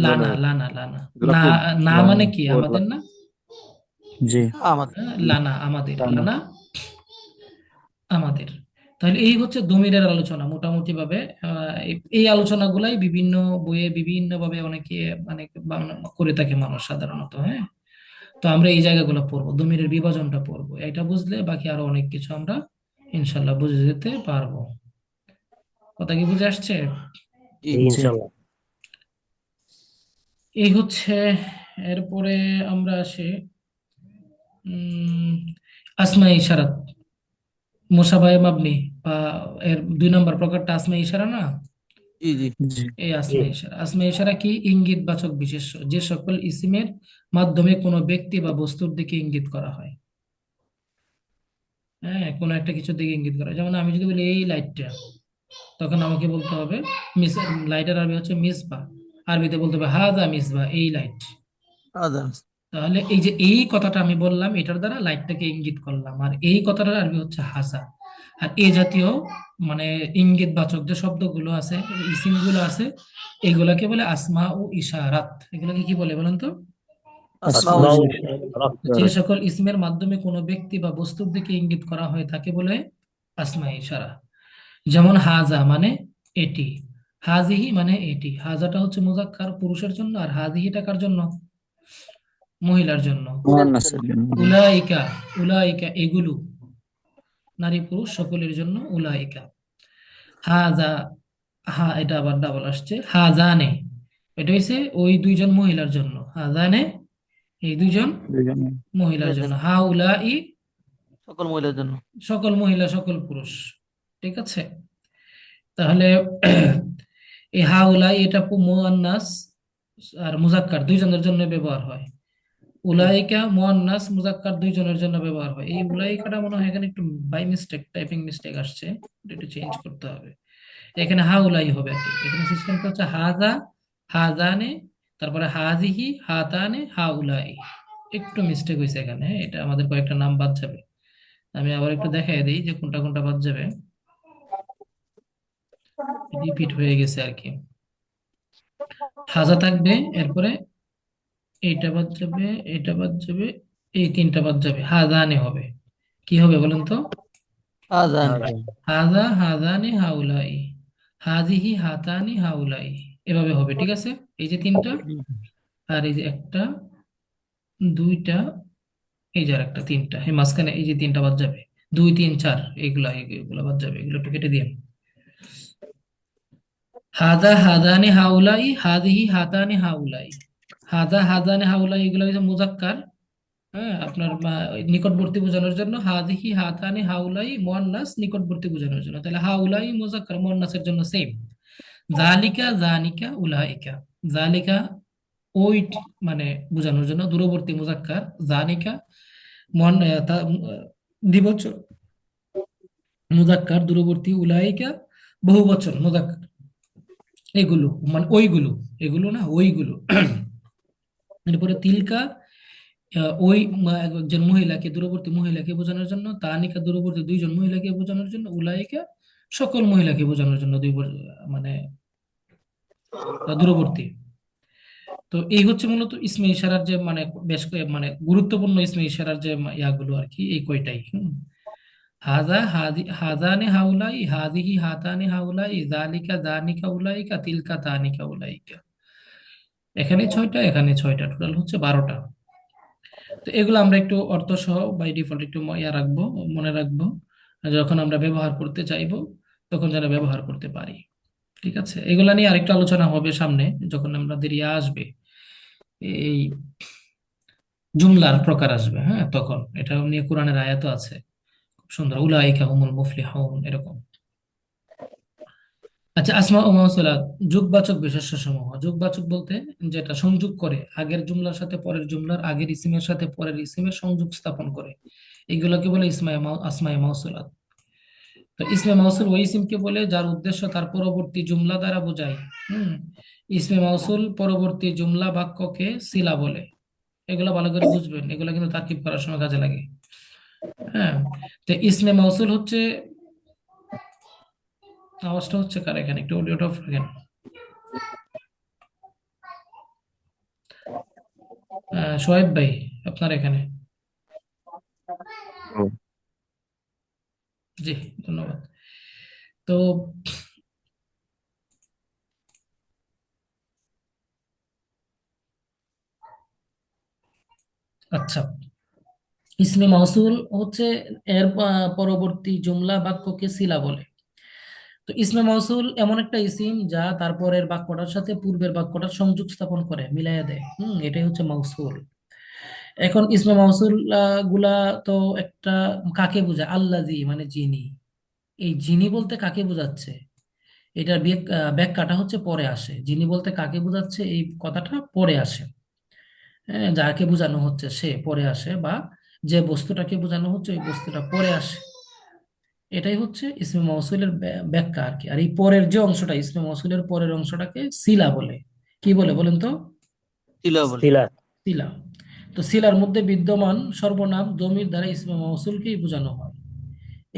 লানা, لنا লানা, লানা। না, لكم না মানে লানা। কি? আমাদের ولكم না? জি। আমাদের। হ্যাঁ, লানা আমাদের, লানা। লানা আমাদের। তাহলে এই হচ্ছে দমিরের আলোচনা মোটামুটি ভাবে। এই আলোচনাগুলাই বিভিন্ন বইয়ে বিভিন্ন ভাবে অনেকে মানে করে থাকে মানুষ সাধারণত, হ্যাঁ। তো আমরা এই জায়গাগুলো পড়বো, দমিরের বিভাজনটা পড়বো, এটা বুঝলে বাকি আরো অনেক কিছু আমরা ইনশাল্লাহ বুঝে যেতে পারবো। কথা কি বুঝে আসছে? জি। জি। ইনশাল্লাহ। এই হচ্ছে। এরপরে আমরা আসি উম আসমাই ইশারাত, মুসাবায়ে মাবনি, বা এর 2 নম্বর প্রকারটা আসমাই ইশারা না? জি। জি। জি। এই জি। আসমা ইশারা। আসমা ইশারা কি? ইঙ্গিতবাচক বিশেষ্য, যে সকল ইসিমের মাধ্যমে কোনো ব্যক্তি বা বস্তুর দিকে ইঙ্গিত করা হয়। হ্যাঁ, কোনো একটা কিছুর দিকে ইঙ্গিত করা হয়। যেমন আমি যদি বলি এই লাইটটা, তখন আমাকে বলতে হবে মিস, লাইটের আরবি হচ্ছে মিসবা, আরবিতে বলতে হবে হাদা মিসবা, এই লাইট। আদার্স। তাহলে এই যে এই কথাটা আমি বললাম, এটার দ্বারা লাইটটাকে ইঙ্গিত করলাম, আর এই কথাটার আরবি হচ্ছে হাসা। আর এই জাতীয় মানে ইঙ্গিতবাচক যে শব্দগুলো আছে, ইসিমগুলো আছে, এগুলাকে বলে আসমা ও ইশারাত। এগুলোকে কি বলে বলেন তো? আসমা আসমাউ ও ইশারাত। যে সকল ইসমের মাধ্যমে কোনো ব্যক্তি বা বস্তুর দিকে ইঙ্গিত করা হয় তাকে বলে আসমা ইশারা। যেমন হাজা মানে এটি, হাজিহি মানে এটি। হাজাটা হচ্ছে মুজাক্কার পুরুষের জন্য, আর হাজিহিটা কার জন্য? মহিলার জন্য। মুয়ান্নাসের জন্য। উলাইকা, উলাইকা এগুলো, নারী পুরুষ সকলের জন্য উলাইকা। হাজা, হা এটা আবার ডাবল আসছে, হাজানে, এটা হইছে ওই দুইজন মহিলার জন্য, হাজানে এই দুইজন দুজনে। মহিলার জন্য। হা উলাই সকল মহিলার জন্য। সকল মহিলা সকল পুরুষ। ঠিক আছে, তাহলে এই হা উলাই এটা মুয়ান্নাস আর মুজাক্কার দুইজনের জন্য ব্যবহার হয়। উলাইকা মুয়ান্নাস মুজাক্কার দুইজনের জন্য ব্যবহার হয়। এই উলাইকাটা মনে হয় এখানে একটু বাই মিস্টেক, টাইপিং মিস্টেক আসছে, এটা একটু চেঞ্জ করতে হবে। এখানে হা উলাই হবে আর কি। এখানে সিস্টেমটা হচ্ছে হাজা, হাজানে, তারপরে হাজিহি, হাতানে, হা উলাই। একটু মিস্টেক হয়েছে এখানে, এটা আমাদের কয়েকটা নাম বাদ যাবে। আমি আবার একটু দেখাই দিই যে কোনটা কোনটা বাদ যাবে, রিপিট হয়ে গেছে আর কি। হাজা থাকবে, এরপরে এইটা বাদ যাবে, এটা বাদ যাবে, এই তিনটা বাদ যাবে, হাজানে হবে। কি হবে বলেন তো? আজান। হাজা। হাজা, হাজানি, হাউলাই, হাজিহি, হাতানি, হাউলাই, এভাবে হবে। ঠিক আছে, এই যে তিনটা, আর এই যে একটা, দুইটা, এই যে আরেকটা, তিনটা, এই মাঝখানে এই যে তিনটা বাদ যাবে, 2 3 4, এগুলা বাদ যাবে, এগুলো একটু কেটে দিয়ে। হাদা, হাদানি, হাউলাই, হাদিহি, হাতানি, হাউলাই। হাদা, হাদানি, হাউলাই এগুলো হচ্ছে মুজাক্কার, হ্যাঁ, আপনার নিকটবর্তী বোঝানোর জন্য। হাদিহি, হাতানি, হাউলাই মুয়ান্নাস, নিকটবর্তী বোঝানোর জন্য। তাহলে হাউলাই মুজাক্কার, মুয়ান্নাসের জন্য সেম। জালিকা, জানিকা, উলাইকা। জালিকা ওই মানে বোঝানোর জন্য, দূরবর্তী মুজাক্কার। জানিকা দ্বিবচন মুজাক্কার দূরবর্তী, উলাইকা বহুবচন মুজাক্কার। এগুলো মানে ওইগুলো, এগুলো না ওইগুলো। এরপরে তিলকা, ওই একজন মহিলাকে, দূরবর্তী মহিলাকে বোঝানোর জন্য, তানিকা দূরবর্তী দুইজন মহিলাকে বোঝানোর জন্য, উলাইকা সকল মহিলাকে বোঝানোর জন্য, মানে দূরবর্তী। তো এই হচ্ছে মূলত ইসমে ইশারার যে মানে মানে গুরুত্বপূর্ণ ইসমে ইশারার যে ইয়াগুলো আর কি, এই কয়টাই। হাজা হাজানে হাউলাই, হাদিহি হাতানে হাউলাই, জালিকা জানিকা উলাইকা, তিলকা তানিকা উলাইকা। এখানে ছয়টা, এখানে ছয়টা, টোটাল হচ্ছে 12টা। তো এগুলো আমরা একটু অর্থ সহ বাই ডিফল্ট একটু রাখবো, মনে রাখবো, যখন আমরা ব্যবহার করতে চাইবো তখন যেন ব্যবহার করতে পারি। ঠিক আছে, এগুলা নিয়ে আরেকটু আলোচনা হবে সামনে, যখন আমাদের ইয়া আসবে, এই জুমলার প্রকার আসবে, হ্যাঁ, তখন এটা নিয়ে কোরআনের আয়াতও আছে খুব সুন্দর, উলাইকা হুমুল মুফলিহুন, এরকম। আচ্ছা, আসমা ও মাউসুলাত, যোগবাচক বিশেষ্য সমূহ। যোগবাচক বলতে যেটা সংযোগ করে, আগের জুমলার সাথে পরের জুমলার, আগের ইসিমের সাথে পরের ইসিমের সংযোগ স্থাপন করে, এগুলোকে বলে আসমায়ে মাউসুলাত। তো ইসমে মাউসুল ওই ইসিমকে বলে যার উদ্দেশ্য তার পরবর্তী জুমলা দ্বারা বোঝায়। হুম। ইসমে মাউসুল পরবর্তী জুমলা বাক্যকে সিলা বলে। এগুলো ভালো করে বুঝবেন, এগুলো কিন্তু তারকিব করার সময় কাজে লাগে। হ্যাঁ। তো ইসমে মাউসুল হচ্ছে, আওয়াজটা হচ্ছে কার এখানে, একটু অডিওটা অফ রাখেন। সোহেব ভাই, আপনার এখানে। ও, জি, ধন্যবাদ। তো আচ্ছা, ইসমে মাউসুল হচ্ছে এর পরবর্তী জুমলা বাক্যকে সিলা বলে। তো ইসমে মাউসুল এমন একটা ইসিম যা তারপরের বাক্যটার সাথে পূর্বের বাক্যটার সংযোগ স্থাপন করে, মিলাইয়া দেয়। এটাই হচ্ছে মাউসুল। এখন ইসমে মাউসুল গুলা তো একটা, কাকে বোঝায়? আল্লাযী মানে যিনি। এই যিনি বলতে কাকে বোঝাচ্ছে, এটার ব্যাখ্যাটা হচ্ছে পরে আসে। যিনি বলতে কাকে বোঝাচ্ছে, এই কথাটা পরে আসে। হ্যাঁ, যাকে বোঝানো হচ্ছে সে পরে আসে, বা যে বস্তুটাকে বোঝানো হচ্ছে ওই বস্তুটা পরে আসে। এটাই হচ্ছে ইসমে মৌসুলের ব্যাখ্যা আর কি। আর এই পরের যে অংশটা, ইসমে মৌসুলের পরের অংশটাকে সিলা বলে। কি বলে বলেন তো? তিলা বলে। সিলা। সিলা। তো সিলার মধ্যে বিদ্যমান সর্বনাম দমির দ্বারা ইসমে মৌসুলকেই বোঝানো হয়।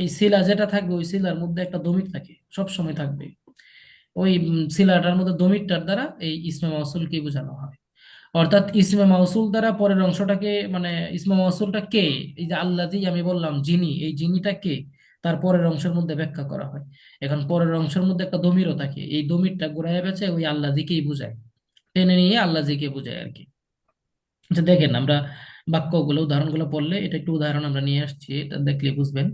এই সিলা যেটা থাকবে, ওই সিলার মধ্যে একটা দমির থাকে, সব সময় থাকবে। ওই সিলাটার মধ্যে দমিরটার দ্বারা এই ইসমে মৌসুলকেই বোঝানো হয়। অর্থাৎ ইসমে মাউসুল দ্বারা পরের অংশটাকে, মানে ইসমে মাউসুলটা কে, এই যে আল্লাযী আমি বললাম যিনি, এই যিনিটা কে, তার পরের অংশের মধ্যে ব্যাখ্যা করা হয়। এখন পরের অংশের মধ্যে একটা দমিরও থাকে, এই দমিরটা ঘুরায় বেছে ওই আল্লাযীকেই বোঝায়, টেনে নিয়ে আল্লাযীকে বোঝায় আর কি। আচ্ছা দেখেন, আমরা বাক্যগুলো, উদাহরণগুলো পড়লে, এটা একটু উদাহরণ আমরা নিয়ে আসছি, এটা দেখলে বুঝবেন।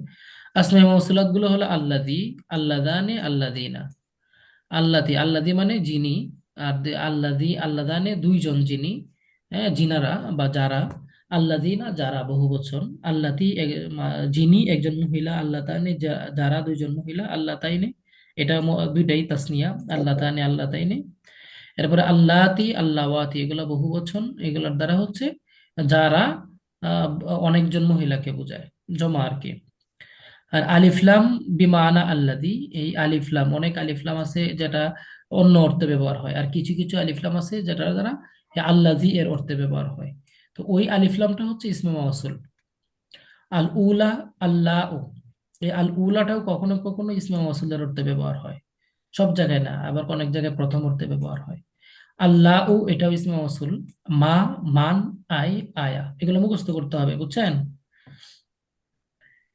আসমায়ে মাউসুলাত গুলো হলো আল্লাযী, আল্লাযানে, আল্লাযীনা। আল্লাদি, আল্লাদি মানে যিনি। আর আল্লাদি আল্লাদানে দুইজন যিনি, হ্যাঁ, জিনারা বা যারা। আল্লাদিনা যারা বহু বচন। আল্লাতি যিনি একজন মহিলা, আল্লাহ তাইনে যারা দুইজন মহিলা, আল্লাহ তাইনে এটা দুইটাই তাসনিয়া, আল্লাহ তাইনে আল্লাহ তাইনে। এরপরে আল্লাতি আল্লাওয়াতি, এগুলা বহু বচন, এগুলার দ্বারা হচ্ছে যারা আহ, অনেকজন মহিলাকে বোঝায়, জমা আর কি। আর আলিফলাম বিমানা আল্লাদি, এই আলিফলাম, অনেক আলিফলাম আছে যেটা অন্য অর্থে ব্যবহার হয়, আর কিছু কিছু আলিফলাম আছে যেটা দ্বারা এই আল্লাদি এর অর্থে ব্যবহার হয়। তো ওই আলিফলামটা হচ্ছে ইসমে মাওসুল। আল উলা, আল্লাহ, এই আল উলাটাও কখনো কখনো ইসমে মাওসুলের অর্থে ব্যবহার হয়, সব জায়গায় না, আবার অনেক জায়গায় প্রথম অর্থে ব্যবহার হয়। আল্লাহ, এটাও ইসমে মাওসুল। মা, মান, আই, আয়া, এগুলো মুখস্থ করতে হবে, বুঝছেন?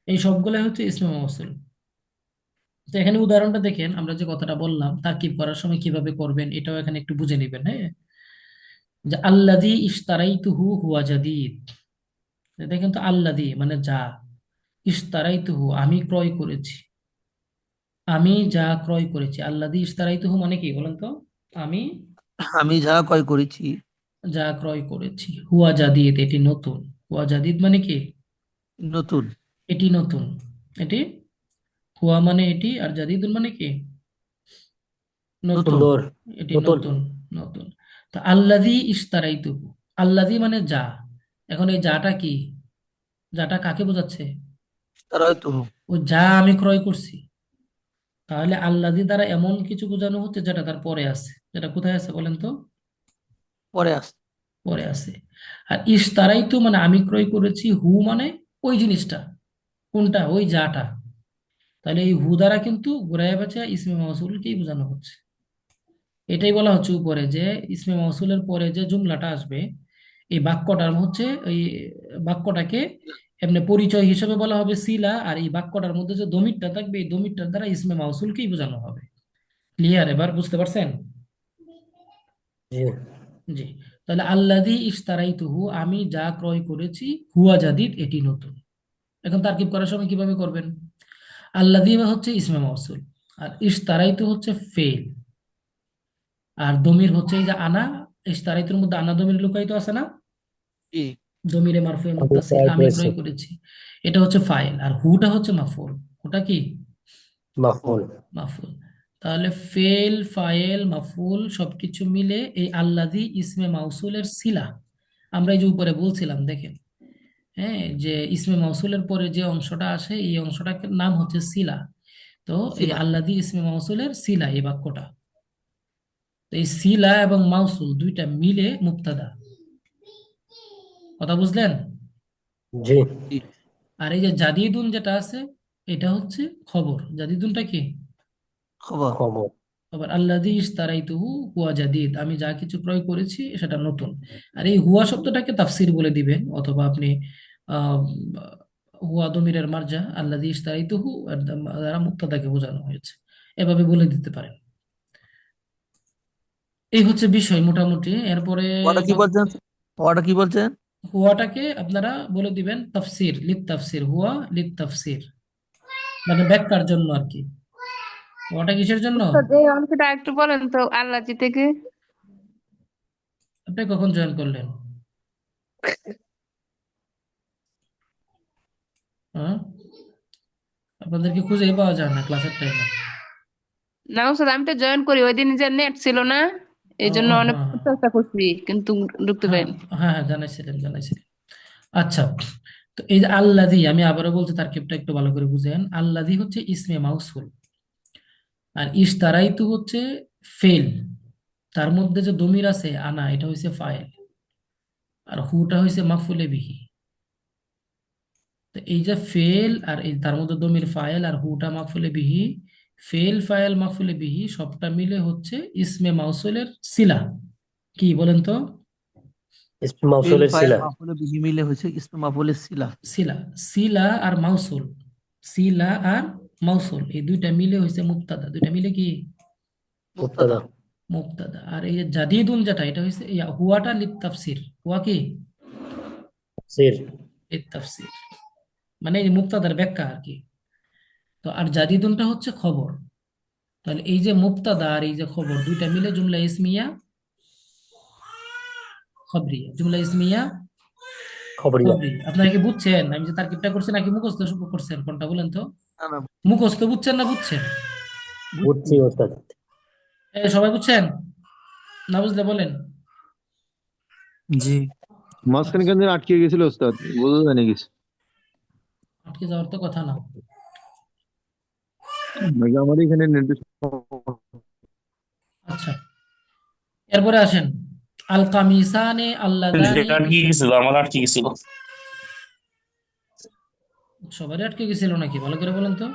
এই সবগুলো হচ্ছে ইসমে মাওসুল। তো এখানে উদাহরণটা দেখেন, আমরা যে কথাটা বললাম তারকিব করার সময় কিভাবে করবেন, এটাও এখানে একটু বুঝে নিবেন। হ্যাঁ, যে আল্লাযী ইশতারাইতুহু হুয়া জাদীদ। দেখেন তো, আল্লাযী মানে যা, ইশতারাইতুহু আমি ক্রয় করেছি, আমি যা ক্রয় করেছি। আল্লাযী ইশতারাইতুহু মানে কি বলেন তো? আমি আমি যা ক্রয় করেছি। যা ক্রয় করেছি। হুয়া জাদীদ এটি নতুন। হুয়া জাদীদ মানে কি? নতুন। এটি নতুন। এটি, হুয়া মানে এটি, আর জাদীদুন মানে কি? নতুন। নতুন। সুন্দর। এটি নতুন। নতুন, নতুন। তো আল্লাযী ইশতারাইতুহু, আল্লাযী মানে যা। এখন এই যাটা কি? যাটা কাকে বোঝাচ্ছে? তারাই তো। ও যা আমি ক্রয় করছি, তাহলে আল্লাযী দ্বারা এমন কিছু বোঝানো হচ্ছে যেটা তার পরে আছে, যেটা কোথায় আছে বলেন তো? পরে আস পরে আছে। আর ইশতারাইতু মানে আমি ক্রয় করেছি, হু মানে ওই জিনিসটা, কোনটা? ওই যাটা। তাহলে এই হু দ্বারা কিন্তু ঘুরাইয়া পেঁচা ইসমে মাউসুলকেই বোঝানো হচ্ছে। এটাই বলা হচ্ছে উপরে যে ইসমে মাউসুলের পরে যে জুমলাটা আসবে, এই বাক্যটার হচ্ছে ওই বাক্যটাকে এমনি পরিচয় হিসেবে বলা হবে সিলা, আর এই বাক্যটার মধ্যে যে দমিরটা থাকবে এই দমিরটার দ্বারা ইসমে মাউসুলকেই বোঝানো হবে। ক্লিয়ার? এবার বুঝতে পারছেন? জি জি। তাহলে আল্লাযী ইশতারাইতুহু আমি যা ক্রয় করেছি, হুয়া জাদিদ এটি নতুন। এখন তারকিব করার সময় কিভাবে করবেন? আল্লাযী হচ্ছে ইসমে মাউসুল, আর ইশতারাইতু হচ্ছে ফেল, আর দমির হচ্ছে এই যে আনা, ইশতারাইতুর মধ্যে আনা দমির লুকায়িত আছে না? জি দমিরে মারফুয়ে আমি মুত্তাসিল, ট্রাই আমি করেছি ক্রয় করেছি, এটা হচ্ছে ফাইল, আর হুটা হচ্ছে মাফউল। ওটা কি? মাফুল। মাফুল। তাহলে ফেল, ফাইল, মাফুল সবকিছু মিলে এই আল্লাযী ইসমে মাউসুলের সিলা। আমরা এই যে উপরে বলছিলাম দেখেন, হ্যাঁ, যে ইসমে মাউসুলের পরে যে অংশটা আসে এই অংশটার নাম হচ্ছে সিলা। তো এই সিলা আল্লাযী ইসমে মাউসুলের সিলা এই বাক্যটা। তো এই সিলা এবং মাউসুল দুইটা মিলে মুবতাদা। কথা বুঝলেন? জি জি আর এই যে জাদিদুন যেটা আছে এটা হচ্ছে খবর। জাদিদুনটা কি? খবর খবর। আবার আল্লাযী ইশতারাইতুহু হুয়া জাদিদ, আমি যা কিছু ক্রয় করেছি সেটা নতুন। আর এই হুয়া শব্দটাকে তাফসীর বলে দিবেন, অথবা আপনি আহ হুয়া দমিরের মারজা, আল্লাযী ইশতারাইতুহু এর দ্বারা মুক্তাদাকে বোঝানো হয়েছে, এভাবে বলে দিতে পারেন। এই হচ্ছে বিষয় মোটামুটি। এরপরে ওটা কি বলছেন? ওটা কি বলছেন? হুয়াটাকে আপনারা বলে দিবেন তাফসীর, লিত তাফসীর, হুয়া লিত তাফসীর, মানে ব্যাখ্যার জন্য আর কি। হুয়াটা কিসের জন্য? উস্তাদ এই অংশটা একটু বলেন তো, আল্লাহজি থেকে। আপনি কখন জয়েন করলেন? হ্যাঁ, আপনাদেরকে খুঁজেই পাওয়া যায় না ক্লাসের টাইমে। না উস্তাদ, আমি তো জয়েন করি, ওই দিন যে নেট ছিল না, ও এই জন্য ও, অনেক হ্যাঁ হ্যাঁ চেষ্টা করছি কিন্তু ঢুকতে হ্যাঁ পারিনি। হ্যাঁ হ্যাঁ, জানাইছিলেন জানাইছিলেন। আচ্ছা, তো এই যে আল্লাযী, আমি আবারও বলছি তারকিবটা একটু ভালো করে বুঝেন। আল্লাযী হচ্ছে ইসমে মাউসুল, আর ইশতারাইতু হচ্ছে ফেল, তার মধ্যে যে দমির আছে আনা এটা হইছে ফাইল, আর হুটা হইছে মাফুলে বিহি। তো এই যে ফেল আর এই তার মধ্যে দমির ফাইল আর হুটা মাফুলে বিহি, ফেল ফাইল মাফুলে বিহি সবটা মিলে হচ্ছে ইসমে মাউসুলের সিলা। কি বলেন তো? ইসম ফিল মাউসুলের ফাইল সিলা। মাফুলে বিহি মিলে হয়েছে ইসমে মাফুলের সিলা। সিলা, সিলা আর মাউসুল, সিলা আর মাউসুল এই দুইটা মিলে হয়েছে মুক্তাদা। দুইটা মিলে কি? মুক্তাদা। মুক্তাদা। মুক্তাদা। আর এই যে জাদিদুন যেটা এটা হয়েছে হুয়াটা লিত তাফসির। হুয়া কি? সির। লিত তাফসির, মানে এই মুক্তাদার ব্যাখ্যা আর কি। তো আর জাদিদুনটা হচ্ছে খবর। তাহলে এই যে মুক্তাদা আর এই যে খবর দুইটা মিলে জুমলা ইসমিয়া খবরিয়া, জুমলা ইসমিয়া খবরিয়া। খবরিয়া। আপনারা কি বুঝছেন আমি যে তারকিবটা করছি নাকি মুখস্থ করছেন? কোনটা বলেন তো? না না, মুখস্থ বুঝছেন না বুঝছেন? বুঝছি। বুঝছি ওস্তাদ। সবাই বুঝছেন? না বুঝলে বলেন। জি। মাঝখানে আচ্ছা, কেন যেন আটকে গেছিল ওস্তাদ, বোঝা যায় না কিছু। আটকে যাওয়ার তো কথা না। নাকি আমার এখানে নেট। আচ্ছা, এরপরে আসেন। আল কামিসানে আল্লাদানি যেটা আটকে গেছিল আমার আটকে গেছিল। সবারই আটকে গেছিল নাকি ভালো করে বলেন তো?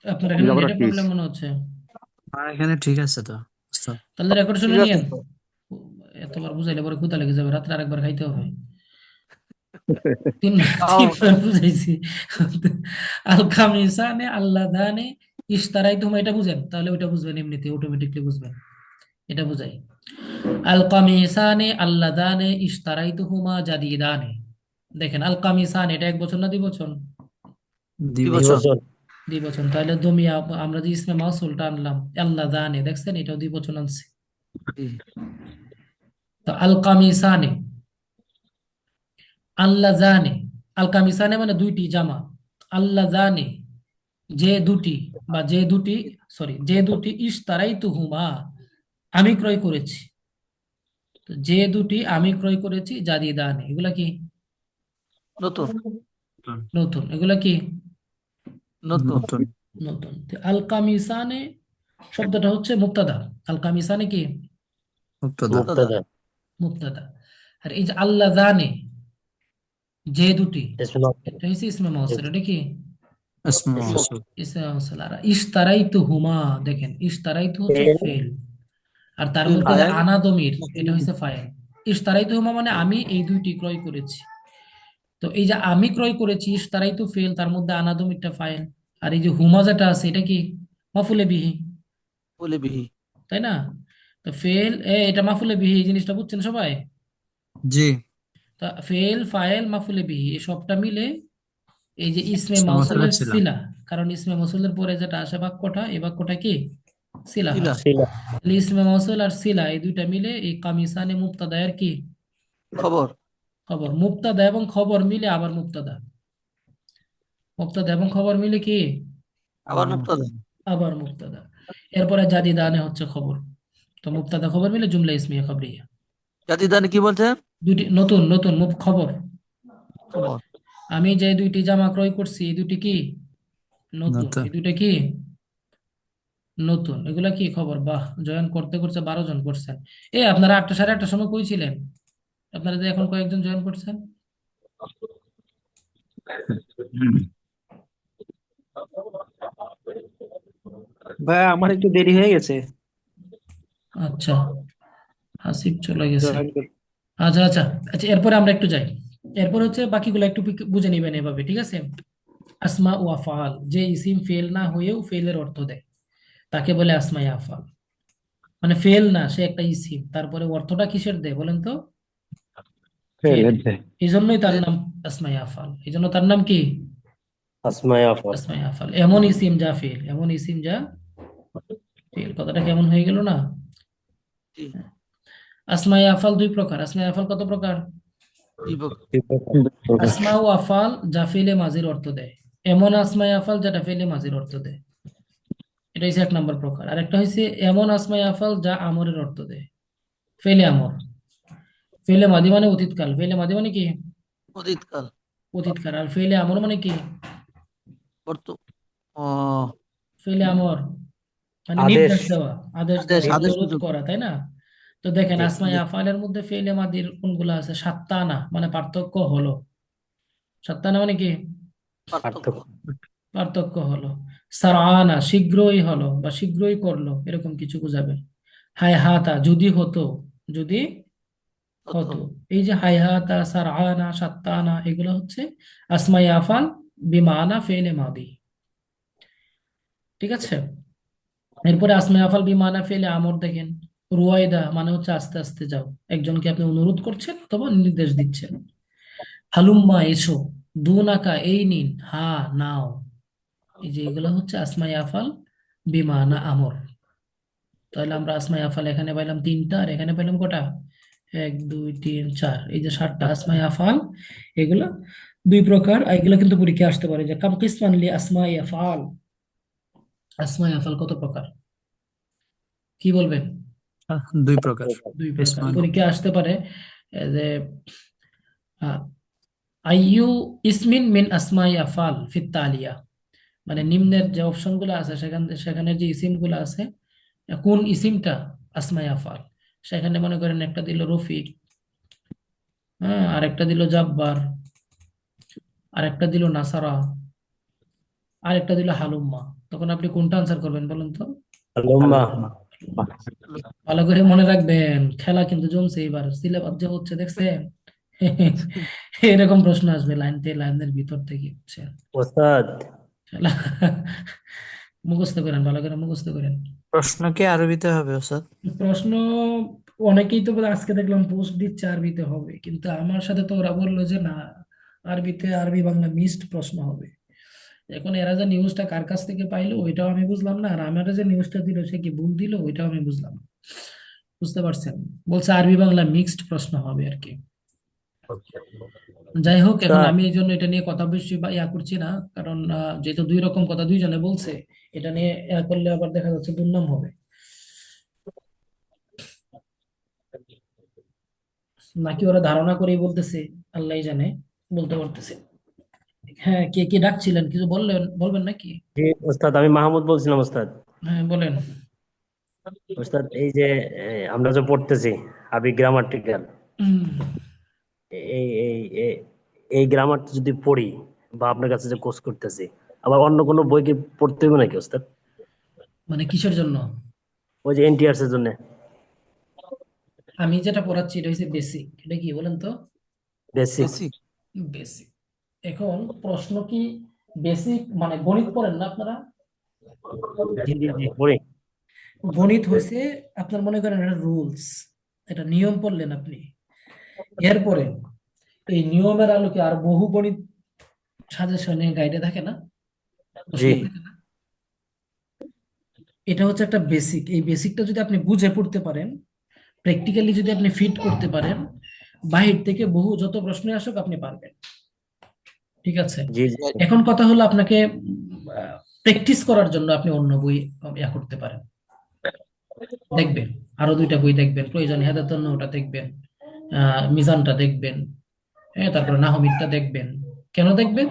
আপনার এখানে আবার নেটে আটকে গেছে। প্রবলেম মনে হচ্ছে। আমার এখানে ঠিক আছে তো উস্তাদ। তাহলে রেকর্ড ঠিক শুনে আছে নিয়েন। তো। এতবার বুঝাইলে পরে ক্ষুধা লেগে যাবে, রাত্রে আরেকবার খাইতে হবে। তিন তাও তিনবার বুঝাইছি। আল কামিসানে আল্লাদানে ইশতারাইতুহুমা, এটা বুঝেন তাহলে ওইটা বুঝবেন, এমনিতে অটোমেটিকলি বুঝবেন। এটা বুঝাই। আল কামিসানে আল্লাদানে ইশতারাইতুহুমা জাদিদানে। দেখেন আল কামিসান এটা এক বছর না দুই বছর? দ্বিবচন। দ্বিবচন। দ্বিবচন। দুই বছর। তাহলে দমিয়া আমরা যে ইসমে মাউসুলটা আনলাম আল্লাদানে, দেখছেন এটাও দুই বছর আনছি। জি তো আল কামিসানে আল্লাজানে, আল কামিসানে মানে দুইটি জামা, আল্লাজানে যে দুটি, বা যে দুটি, সরি যে দুটি ইশতারাইতুহুমা আমি ক্রয় করেছি। তো যে দুটি আমি ক্রয় করেছি জাদিদানে, এগুলা কি? নতুন নতুন, এগুলা কি নতুন নতুন নতুন। আল কামিসানে শব্দটা হচ্ছে মুবতাদা। আল কামিসানে কি মুক্তদা মুক্তাদা মুবতাদা। আর এই যে আল্লাযানে, যে দুটি, اسم موصول এটা হচ্ছে ইসমে মাউসুল। এটা কি ইসমে মাউসুল ইসমে মাউসুল। আর ইশতারাইতু হুমা, দেখেন ইশতারাইতু হচ্ছে فعل ফেল, আর তার ফেল, মধ্যে যে ফাইল, আনা দমির, এটা মাফউল হচ্ছে ফাইল। ইশতারাইতু হুমা মানে আমি এই দুইটি ক্রয় করেছি। তো এই যে আমি ক্রয় করেছি, ইশতারাইতু ফেল, তার মধ্যে আনা দমিরটা ফাইল। আর এই যে হুমা যেটা আছে এটা কি মাফুলে বিহি, বিহি। তাই না? তো ফেল এটা মাফুলে বিহি, এই জিনিসটা বুঝছেন সবাই? জি তা ফেল ফাইল মাফুলে বিহি এই সবটা মিলে এই যে ইসমে ইসমে মাউসুলের মাউসুলের ছিলা সিলা, কারণ ইসমে মাউসুলের পরে যেটা আসে বাক্যটা, এই বাক্যটা কি সিলা হয়। সিলা صلة তাহলে ইসমে মাউসুল আর সিলা এই দুইটা মিলে এই কামিসানে মুবতাদায়ের কি খবর। খবর। মুবতাদা এবং খবর মিলে আবার মুবতাদা, মুবতাদা এবং খবর মিলে কি আবার মুবতাদা। আবার মুবতাদা। এরপরে জাদিদানে হচ্ছে খবর। তো মুবতাদা খবর মিলে জুমলা ইসমিয়া খবরিয়া। জাতিদানে কি বলছেন? দুইটি নতুন নতুন খবর। খবর। আমি যে দুইটি জামা ক্রয় করছি এই দুটি কি নতুন, নতুন এই দুইটা কি নতুন। এগুলা কি খবর? বাহ, জয়েন করতে করতে 12 জন করছেন। আপনারা 8টা সাড়ে 8টার সময় কই ছিলেন? আপনারা যে এখন কয়েকজন জয়েন করছেন। ভাই আমার একটু দেরি হয়ে গেছে আচ্ছা, আসিফ চলে গেছে। জয়েন করতে। আচ্ছা আচ্ছা আচ্ছা, এরপরে আমরা একটু যাই। এরপর হচ্ছে বাকিগুলো একটু বুঝে নেবেন এভাবে, ঠিক আছে? আসমা ও আফআল, যে ইসিম ফেল না হয়েও ফেলের অর্থ দেয় তাকে বলে আসমাই আফআল। মানে ফেল না, সে একটা ইসিম, তারপরে অর্থটা কিসের দেয় বলেন তো? ফেল। এই জন্যই তার নাম আসমাই আফআল। এই জন্য তার নাম কি أسماء أفعال আসমাই আফআল। এমন ইসিম যা ফেল, এমন ইসিম যা ফেল। কথাটা কেমন হয়ে গেল না? জি, আসমাই আফআল দুই প্রকার। আসমাই আফআল কত প্রকার? বিভক্ত। আসমা ও আফআল যা ফেলে মাজির অর্থ দেয়, এমন আসমাই আফআল যেটা ফেলে মাজির অর্থ দেয়, এটা হচ্ছে 1 নম্বর প্রকার। আর একটা হচ্ছে এমন আসমাই আফআল যা আমরের অর্থ দেয়, ফেলে আমর। ফেলে মাদি মানে অতীতকাল, ফেলে মাদি মানে কি অতীতকাল। অতীতকাল। আর ফেলে আমর মানে কি বর্ত ও ফেলে আমর মানে आदेश নির্দেশ দেওয়া, আদেশ আদেশ দেওয়া, আদেশ অনুরোধ সূচক। করা, তাই না? তো দেখেন जी আসমাই আফআলের মধ্যে ফেলে মাদির কোনগুলো আছে? সাত্তানা, মানে পার্থক্য হলো। সাত্তানা মানে কি পার্থক্য। पार्थक्य পার্থক্য হলো। সারআনা শীঘ্রই হলো বা শীঘ্রই করলো, এরকম কিছু বোঝাবে। হায়হাতা যদি হতো, যদি হতো। হতো। এই যে হায়হাতা, সারআনা, সাত্তানা এগুলো হচ্ছে আসমাই আফআল বিমানা ফেলে মাদি, ঠিক আছে? এরপরে আসমাই আফআল বিমানা ফেলে আমর দেখেন। রুয়াইদা মানে হচ্ছে আস্তে আস্তে যাও, একজনকে আপনি অনুরোধ করছেন অথবা নির্দেশ দিচ্ছেন। হালুম্মা এসো, দুনাকা এই নিন, হা নাও। এই যে এগুলো হচ্ছে আসমাই আফআল বিমানা আমর। তাহলে আমরা আসমাই আফআল এখানে পাইলাম 3টা, আর এখানে পাইলাম কটা? 1 2 3 4, এই যে 7টা আসমাই আফআল। এগুলো 2 প্রকার। আর এগুলো কিন্তু পরীক্ষা আসতে পারে যে কাম কিসমান লি আসমাই আফআল, আসমাই আফআল কত প্রকার, কি বলবেন? 2 প্রকার 2 প্রকার ইসমান পরীক্ষা আসতে পারে। যে আহ, আইয়ু ইসমিন মিন আসমাই আফআল ফিত তালিয়া, মানে নিম্নের যে অপশনগুলো আছে সেখানে যে ইসিমগুলো আছে, কোন ইসিমটা আসমাই আফআল। সেখানে মনে করেন একটা দিল রফিক, হ্যাঁ, আরেকটা দিল জাব্বার, আরেকটা দিল নাসারা, আরেকটা দিল হালুম্মা। তখন আপনি কোনটা আনসার করবেন বলুন তো? اللهم ভালো করে মনে রাখবেন, খেলা কিন্তু জমছে এবার, সিলেবাস যে হচ্ছে দেখছেন। এরকম প্রশ্ন আসবে লাইনের ভিতর থেকে হচ্ছে أستاذ খেলা। মুখস্থ করেন, ভালো করে মুখস্থ করেন। প্রশ্ন কি আরবিতে হবে ওস্তাদ? প্রশ্ন অনেকেই তো বলে, আজকে দেখলাম পোস্ট দিচ্ছে আরবিতে হবে, কিন্তু আমার সাথে তো ওরা বললো যে না, আরবিতে আরবি বাংলা মিক্সড প্রশ্ন হবে। এখন এরা যে নিউজটা কার কাছ থেকে পাইলো ওইটাও আমি বুঝলাম না, আর আমার যে নিউজটা দিল সে কি ভুল দিল ওইটাও আমি বুঝলাম না। বুঝতে পারছেন? বলছে আরবি বাংলা মিক্সড প্রশ্ন হবে আর কি। যাই হোক, এখন أستاذ আমি এই জন্য এটা নিয়ে কথা বেশি বা ইয়া করছি না, কারণ যেহেতু 2 রকম কথা দুইজনে বলছে, এটা নিয়ে ইয়া করলে আবার দেখা যাচ্ছে দুর্নাম হবে। নাকি ওরা ধারণা করেই বলতেছে, আল্লাহই জানে। বলতে পারতেছি। হ্যাঁ, কে কি ডাকছিলেন, কিছু বলবেন নাকি? জি ওস্তাদ, আমি মাহমুদ বলছিলাম ওস্তাদ। হ্যাঁ, বলেন। ওস্তাদ এই যে আমরা যে পড়তেছি আরবি গ্রামাটিক্যাল, উম, এই এই এই- এই গ্রামার যদি পড়ি বা আপনার কাছে যে কোর্স করতেছি, আবার অন্য কোনো বই কি পড়তে হবে নাকি ওস্তাদ? মানে কিসের জন্য? ওই যে এনটিআরস এর জন্য আমি যেটা পড়াচ্ছি এটা হচ্ছে বেসিক। এটা কি বলেন তো? বেসিক। বেসিক। বেসিক। এখন প্রশ্ন কি, বেসিক মানে গণিত পড়েন না আপনারা? জি জি জি পড়ি। গণিত হয়েছে আপনার, মনে করেন এটা রুলস, এটা নিয়ম পড়লেন আপনি। এরপরে এই নিয়মের আলোকে আর বহু গণিত সাজেশনে গাইডে থাকে না, জি প্রশ্ন থাকে না? এটা হচ্ছে একটা বেসিক। এই বেসিকটা যদি আপনি বুঝে পড়তে পারেন, প্র্যাকটিক্যালি যদি আপনি ফিট করতে পারেন, বাহির থেকে বহু যত প্রশ্ন আসুক আপনি পারবেন। ঠিক আছে। জি জি এখন কথা হলো আপনাকে প্র্যাকটিস করার জন্য আপনি অন্য বই করতে পারেন। দেখবেন আরো দুইটা বই দেখবেন, প্রয়োজন হেদায়েতুন ওটা দেখবেন, মিজানটা দেখবেন, হ্যাঁ, তারপরে নাহমিদটা দেখবেন। কেন দেখবেন?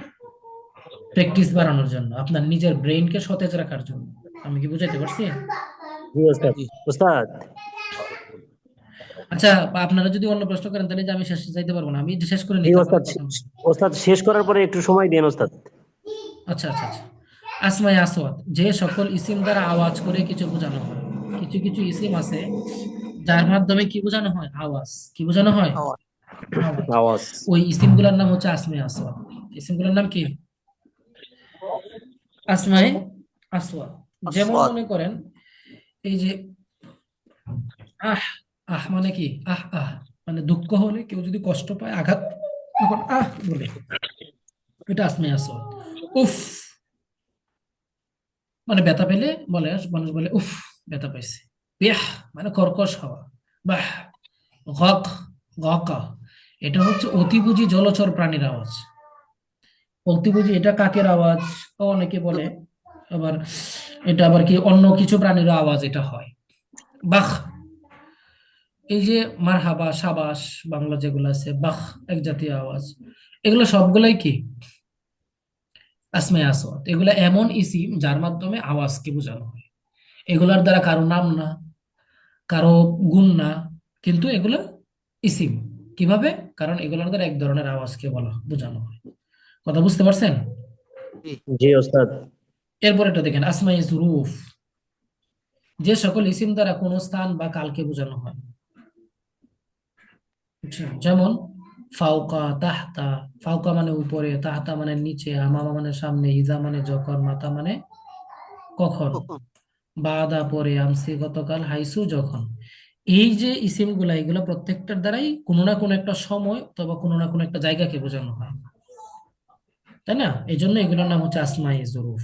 প্র্যাকটিস বাড়ানোর জন্য, আপনার নিজের ব্রেইনকে সতেজ রাখার জন্য। আমি কি বুঝাইতে পারছি? জি ওস্তাদ। ওস্তাদ আচ্ছা, বা আপনারা যদি অন্য প্রশ্ন করেন তাহলে যে আমি শেষ যাইতে পারবো না, আমি এটা শেষ করে জি নিই, তারপরে ওস্তাদ, কথা বলবো। ওস্তাদ শেষ করার পরে একটু সময় দিন ওস্তাদ। আচ্ছা আচ্ছা আচ্ছা। আসমায়ে আসওয়াত, যে সকল ইসিম দ্বারা আওয়াজ করে কিছু বোঝানো হয়। কিছু কিছু ইসিম আছে যার মাধ্যমে কি বোঝানো হয়? আওয়াজ। কি বোঝানো হয়? আওয়াজ। আওয়াজ। আওয়াজ। ওই ইসিমগুলোর নাম হচ্ছে আসমায়ে আসওয়াত। ইসিমগুলোর নাম কি? আসমায়ে আসওয়াত। যেমন আসওয়াত। মনে করেন এই যে আহ, আহ মানে কি? আহ আহ মানে দুঃখ হলে, কেউ যদি কষ্ট পায়, আঘাত, তখন আহ বলে, এটা আসমায়ে আসওয়াত। উফ মানে ব্যথা পেলে বলে, মানুষ বলে উফ ব্যথা পাইছে। বিয়াহ মানে কর্কশ হওয়া। বাহ, গক, গকা, এটা হচ্ছে অতিবুঝি জলচর প্রাণীর আওয়াজ। অতিবুঝি এটা কাকের আওয়াজ, অনেকে বলে। আবার এটা আবার কি অন্য কিছু প্রাণীর আওয়াজ এটা হয়। বাহ, এই যে মারহাবা, সাবাস, বাংলা যেগুলো আছে, বাহ এক জাতীয় আওয়াজ। এগুলো সবগুলাই কি? আসমায়ে আসওয়াত। এগুলা এমন ইসিম যার মাধ্যমে আওয়াজকে বোঝানো হয়। এগুলার দ্বারা কারো নাম না, কারো গুণ না, কিন্তু এগুলো ইসিম। কিভাবে? কারণ এগুলোর দ্বারা এক ধরনের আওয়াজকে বোঝানো হয়। কথা বুঝতে পারছেন? জি। জি ওস্তাদ। এরপর এটা দেখেন আসমাই জুরুফ, যে সকল ইসিম দ্বারা কোনো স্থান বা কালকে বোঝানো হয়। বুঝছেন? যেমন ফাওকা, তাহতা। ফাওকা মানে উপরে, তাহতা মানে নিচে, আমামা মানে সামনে, ইজা মানে যখন, মাতা মানে কখন, কখন? বাদা পরে, আমসি গতকাল, হাইসু যখন। এই যে ইসিম গুলা, এগুলো প্রত্যেকটার দ্বারাই কোনো না কোনো একটা সময় অথবা কোনো না কোনো একটা জায়গাকে বোঝানো হয়, তাই না? এই জন্য এগুলোর নাম হচ্ছে আসমাই জুরুফ।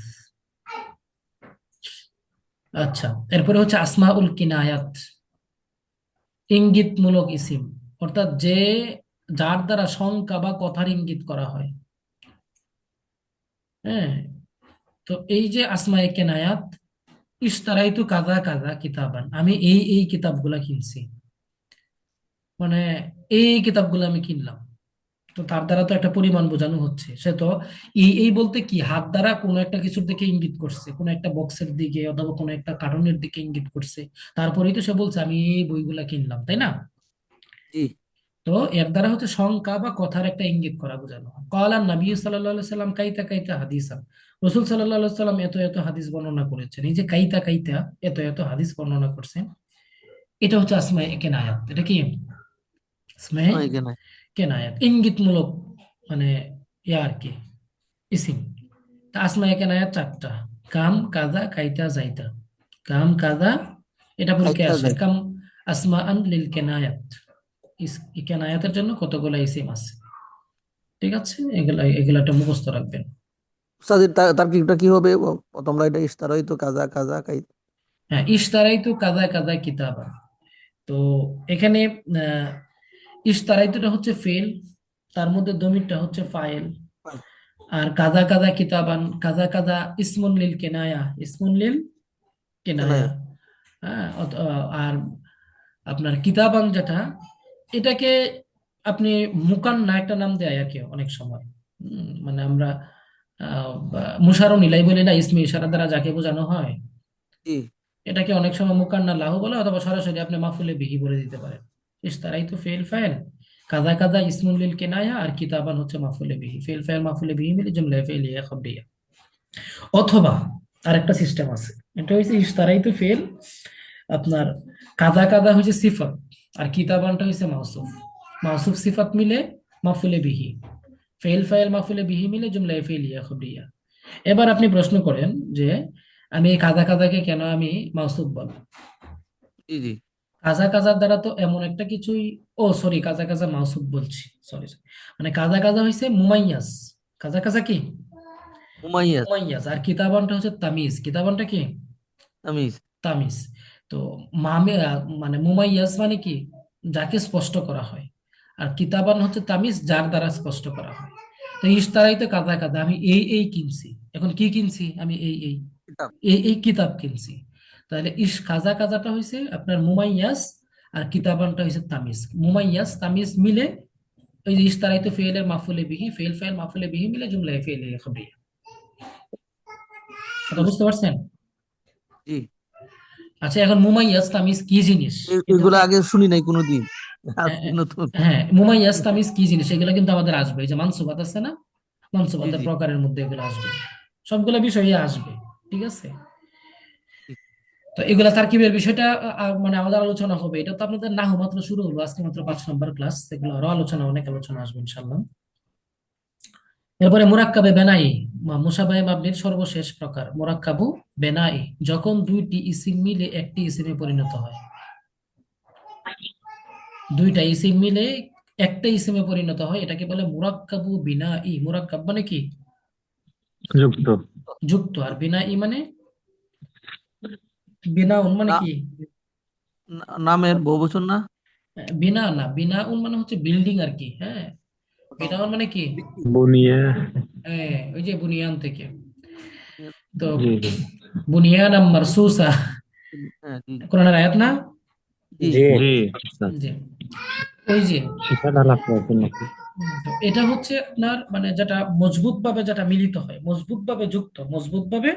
আচ্ছা, এরপরে হচ্ছে আসমাউল কিনায়াত, ইঙ্গিতমূলক ইসিম, অর্থাৎ যার দ্বারা সংখ্যা বা কথার ইঙ্গিত করা হয়। হ্যাঁ, তো এই যে আসমায়ে কেনায়াত, ইশতারাইতু কাযা কাযা কিতাবান, আমি এই এই কিতাবগুলা কিনছি, মানে এই কিতাবগুলো আমি কিনলাম। তো তার দ্বারা তো একটা পরিমাণ বোঝানো হচ্ছে। সে তো এই এই বলতে কি, হাত দ্বারা কোনো একটা কিছুর দিকে ইঙ্গিত করছে, কোনো একটা বক্সের দিকে অথবা কোনো একটা কার্টুনের দিকে ইঙ্গিত করছে, তারপরেই তো সে বলছে আমি এই বইগুলা কিনলাম, তাই না? জি। তো এর দ্বারা হচ্ছে সংখ্যা বা কথার একটা ইঙ্গিত করা, বোঝানো হয়। ক্বালা নবী সাল্লাল্লাহু আলাইহি সাল্লাম কাইতা কাইতা হাদিসা, রাসূল সাল্লাল্লাহু আলাইহি সাল্লাম এত এত হাদিস বর্ণনা করেছেন। এই যে কাইতা কাইতা, এত এত হাদিস বর্ণনা করছেন, এটা হচ্ছে আসমায়ে কেনায়াত। এটা কি? আসমায়ে আসমায়ে কেনায়। কেনায়াত, ইঙ্গিতমূলক, মানে আর কি, ইসিম। তা আসমায়ে কেনায়াত চারটা: কাম, কাজা, কাইতা, জাইতা। কাম, কাজা, এটা পরীক্ষায় খাইতা আসে। যায়। কাম আসমাআন লিল কেনায়াত, এই কেনায়াতের জন্য কতগুলা ইসিম আছে। ঠিক আছে, এগুলা এগুলা একটা মুখস্থ রাখবেন। উস্তাদের তারকিবটা কি হবে? প্রথম লাইনটা ইশতারাই তো কাজা কাজা কাই। হ্যাঁ, ইশতারাইতু কাযা কাযা কিতাবা। তো এখানে আহ ইশতারাইতুটা হচ্ছে ফেল, তার মধ্যে দমিরটা হচ্ছে ফাইল। আর কাযা কাযা কিতাবান, কাযা কাযা ইসমুন লিল কেনায়া, ইসমুন লিল কেনায়া। কেনায়। হ্যাঁ, আর আপনার কিতাবান যেটা, এটাকে আপনি মুকান্না একটা নাম দেয় আর কি অনেক সময়। মানে আমরা মুশারও নিলাই বলি না, ইসমে ইশারা দ্বারা যাকে বোঝানো হয়, জি এটাকে অনেক সময় মুকান্না লাহু বলে, অথবা সরাসরি আপনি মাফুলে বিহি বলে দিতে পারেন। ইশতারাই তো ফেল ফাইল, কাদা কাদা ইসমুল লিল কেনায়া, আর কিতাবান হচ্ছে মাফুলে বিহি। ফেল ফাইল মাফুলে বিহি মিলে জুমলা ফেলিয়া খবরিয়া। অথবা আরেকটা সিস্টেম আছে, এটা হচ্ছে ইশতারাই তো ফেল, আপনার কাদা কাদা হচ্ছে সিফাত, আর কিতাবানটা হচ্ছে মাউসুফ। মাউসুফ সিফাত মিলে মাফুলে বিহি, ফেল ফাইল মাফুলে বিহি মিলে জুমলা ফেলিয়া খবরিয়া। এবার আপনি প্রশ্ন করেন যে আমি এই কাদা কাদাকে কেন আমি মাউসুফ বলবো? জি জি কাজা কাজার দ্বারা তো এমন একটা কিছুই, ও সরি, কাজা কাজা মাউসুফ বলছি, সরি। মানে কাজা কাজা হইছে মুমাইয়াজ। কাজা কাজা কি? মুমাইয়াজ মুমাইয়াজ। আর কিতাবানটা হচ্ছে তামিজ। কিতাবানটা কি? তামিজ তামিজ। তো মামে মানে মুমাইয়াজ মানে কি? যাকে স্পষ্ট করা হয়। আর কিতাবান হচ্ছে তামিজ, যার দ্বারা স্পষ্ট করা হয়। তো ইশতারাইতে কাদা কাদা, আমি এই এই কিনছি। এখন কি কিনছি? আমি এই এই কিতাব এই কিতাব কিনছি। তাহলে কাজা কাজাটা হয়েছে আপনার মুমাইয়াস, আর কিতাবানটা হয়েছে তামিজ। মুমাইয়াস তামিজ মিলে ওই যে ইশতারাইতু ফেলের মাফুলে বিহি, ফেল ফাইল মাফুলে বিহি মিলে জুমলায় ফেলে খবরিয়া। কথা বুঝতে পারছেন? জি আচ্ছা, এখন মুমাইয়াস তামিজ কি জিনিস এটা এগুলো তো, আগে শুনি নাই কোনোদিন, হ্যাঁ, আজকে নতুন। হ্যাঁ, মুমাইয়াস তামিজ কি জিনিস এগুলো কিন্তু আমাদের আসবে। এই যে মানসুবাত আছে না, জি মানসুবাতের জি প্রকারের মধ্যে এগুলো আসবে, সবগুলো বিষয়ে আসবে। ঠিক আছে? তো এগুলা তারকিবের বিষয়টা মানে আমাদের আলোচনা হবে। এটা তো আপনাদের নাহু মাত্র শুরু হলো, আজকে মাত্র 5 নম্বর ক্লাস, এগুলো আরো আলোচনা, অনেক আলোচনা আসবে ইনশাল্লাহ। এরপরে মুরাক্কাবে বেনাই, মুশাবাহে মাবনির সর্বশেষ প্রকার মুরাক্কাবু বেনাই, যখন দুইটি ইসিম মিলে একটি ইসিমে পরিণত হয়। দুইটা ইসিম মিলে একটা ইসিমে পরিণত হয়, এটাকে বলে মুরাক্কাবু বিনাই। মুরাক্কাব মানে কি? যুক্ত। যুক্ত। আর বিনাই মানে, বিনাউন মানে না- কি? নামের বহুবচন না? বিনা না, বিনাউন মানে হচ্ছে বিল্ডিং আর কি। হ্যাঁ, বিনাউন মানে কি? বুনিয়া। হ্যাঁ, ওই যে বুনিয়ান থেকে। তো জি জি। বুনিয়ান মারসুসা, হ্যাঁ জি কোরআনের আয়াত না? জি জি জি। জি, ওই যে। শিক্ষা লাভ করার জন্য। তো এটা হচ্ছে আপনার মানে যেটা মজবুত ভাবে যেটা মিলিত হয়, মজবুত ভাবে যুক্ত, মজবুত ভাবে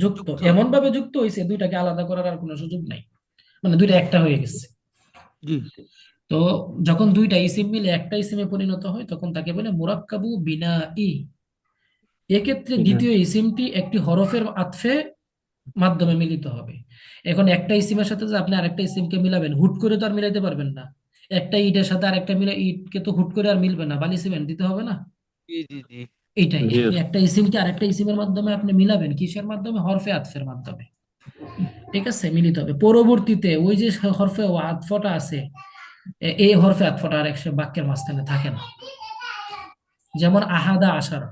যুক্ত, যুক্ত এমন ভাবে যুক্ত হয়েছে দুইটাকে আলাদা করার আর কোনো সুযোগ নাই, মানে দুইটা একটা হয়ে গেছে। জি তো যখন দুইটা ইসিম মিলে একটা ইসিমে পরিণত হয় তখন তাকে বলে মুরাক্কাবু বিনাই। এক্ষেত্রে দ্বিতীয় ইসিমটি একটি হরফের আতফে মাধ্যমে মিলিত হবে। এখন একটা ইসিমের সাথে যে আপনি আরেকটা ইসিমকে মিলাবেন, হুট করে তো আর মিলাইতে পারবেন না। একটা ইটের সাথে আরেকটা মিলে ইটকে তো হুট করে আর মিলবে না, বালি সিমেন্ট দিতে হবে না। জি জি জি এইটাই, জি একটা ইসিমকে আরেকটা ইসিমের মাধ্যমে আপনি মিলাবেন, কিসের মাধ্যমে? হরফে আতফের মাধ্যমে। ঠিক আছে, মিলিত হবে। পরবর্তীতে ওই যে হরফে আতফটা আছে, এই হরফে আতফটা আর একটা বাক্যের মাঝখানে থাকে না। যেমন আহাদা আশারা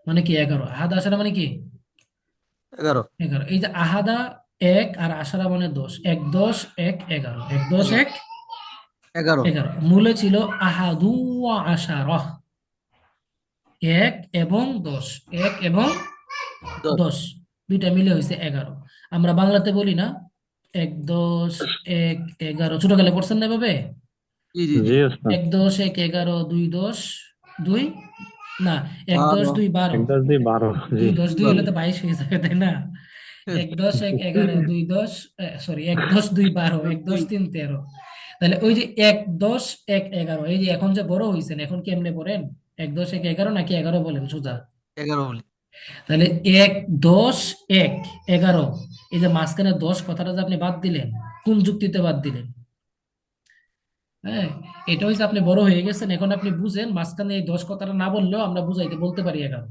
মানে কি 11, আহাদা আশারা মানে কি 11 11। এই যে আহাদা এক, আর আশারা মানে 10, 1 10 1 11, 1 10 11 1 11 11। মূলে ছিল আহাদু ওয়া আশারা, 1 এবং 10, 1 এবং 10 10, দুইটা মিলে হয়েছে 11। আমরা বাংলাতে বলি না 1 10 1 11, ছোটকালে পড়ছেন না এভাবে? জি জি জি জি ওস্তাদ। 1 10 1 11, 2 10 2, না, 1 10 12 2 12, 1 10 2 12। জি 2 10 2 হলে তো 22 হয়ে যাবে, তাই না? 1 10 1 11 2 10, সরি, 1 10 2 12, 1 10 3 13। তাহলে ওই যে 1 10 1 11, এই যে এখন যে বড় হয়েছেন এখন কেমনে পড়েন? 1 10 1 11 নাকি 11 বলেন সোজা? 11 বলি। তাহলে 1 10 1 11, এই যে মাঝখানে 10 কথাটা যে আপনি বাদ দিলেন, কোন যুক্তিতে বাদ দিলেন? হ্যাঁ, এটা হচ্ছে আপনি বড় হয়ে গেছেন, এখন আপনি বুঝেন মাঝখানে এই 10 কথাটা না বললেও আমরা বুঝাইতে বলতে পারি 11।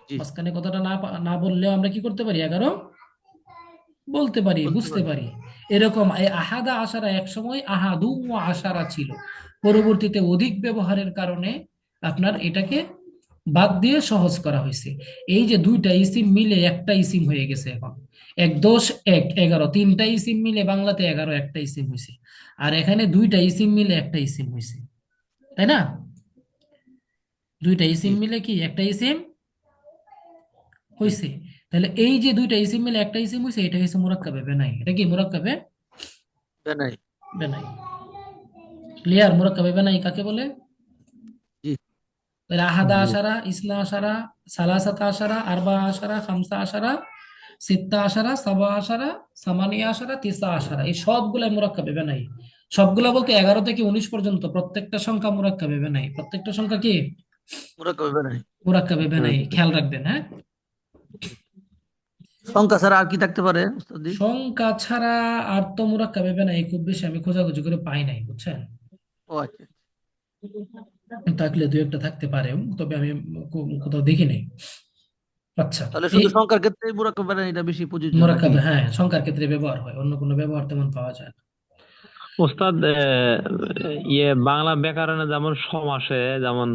জি মাঝখানে কথাটা না বললেও আমরা কি করতে পারি? 11 বলতে পারি, বলতে বুঝতে পারি। পারি। এরকম এই আহাদা আশারা এক সময় আহাদু ওয়া আশারা ছিল, পরবর্তীতে অধিক ব্যবহারের কারণে আপনার এটাকে বাদ দিয়ে সহজ করা হয়েছে। এই যে দুইটা ইসিম মিলে একটা ইসিম হয়ে গেছে এখন, 1 10 1 11, তিনটা ইসিম মিলে বাংলাতে 11 একটা ইসিম হয়েছে, আর এখানে দুইটা ইসিম মিলে একটা ইসিম হয়েছে, তাই না? দুইটা জি ইসিম মিলে কি একটা ইসিম জি হয়েছে। তাহলে এই যে দুইটা ইসিম মিলে একটা ইসিম হয়েছে, এটা হচ্ছে মুরাক্কাবে বেনাই। এটা কি মুরাক্কাবে নাই। বেনাই? ক্লিয়ার? মুরাক্কাবে বেনায়ী কাকে বলে? জি। তাহলে আহাদা জি। আশারা, ইসনা আশারা, সালাসাতা আশারা, আরবা আশারা, খামসা আশারা, সিত্তা আশারা, সাবা আশারা, সামানিয়া আশারা, তিসা আশারা, এই সবগুলাই মুরাক্কাবে বেনায়ী। সবগুলা বলতে 11 থেকে 19 পর্যন্ত প্রত্যেকটা সংখ্যা মুরাক্কাবে বেনায়ী। প্রত্যেকটা সংখ্যা কি মুরাক্কাবে নাই। মুরাক্কাবে বেনায়ী, হুম। খেয়াল রাখবেন। হ্যাঁ, সংখ্যা ছাড়া আর কি থাকতে পারে উস্তাদ জি? সংখ্যা ছাড়া আর তো মুরাক্কাবে বেনায়ী খুব বেশি আমি খোঁজাখুঁজি করে পাই নাই, বুঝছেন? ও আচ্ছা। থাকলে দু একটা থাকতে পারে, তবে আমি কোথাও দেখি নাই। আচ্ছা, তাহলে এই শুধু সংখ্যার ক্ষেত্রে মুরাক্কাবে নাই এটা বেশি প্রযোজ্য নাকি? মুরাক্কাবে, হ্যাঁ, সংখ্যার ক্ষেত্রে ব্যবহার হয়, অন্য কোনো ব্যবহার তেমন পাওয়া যায় না। ওস্তাদ বাংলা ব্যাকরণে যেমন সমাসে যেমন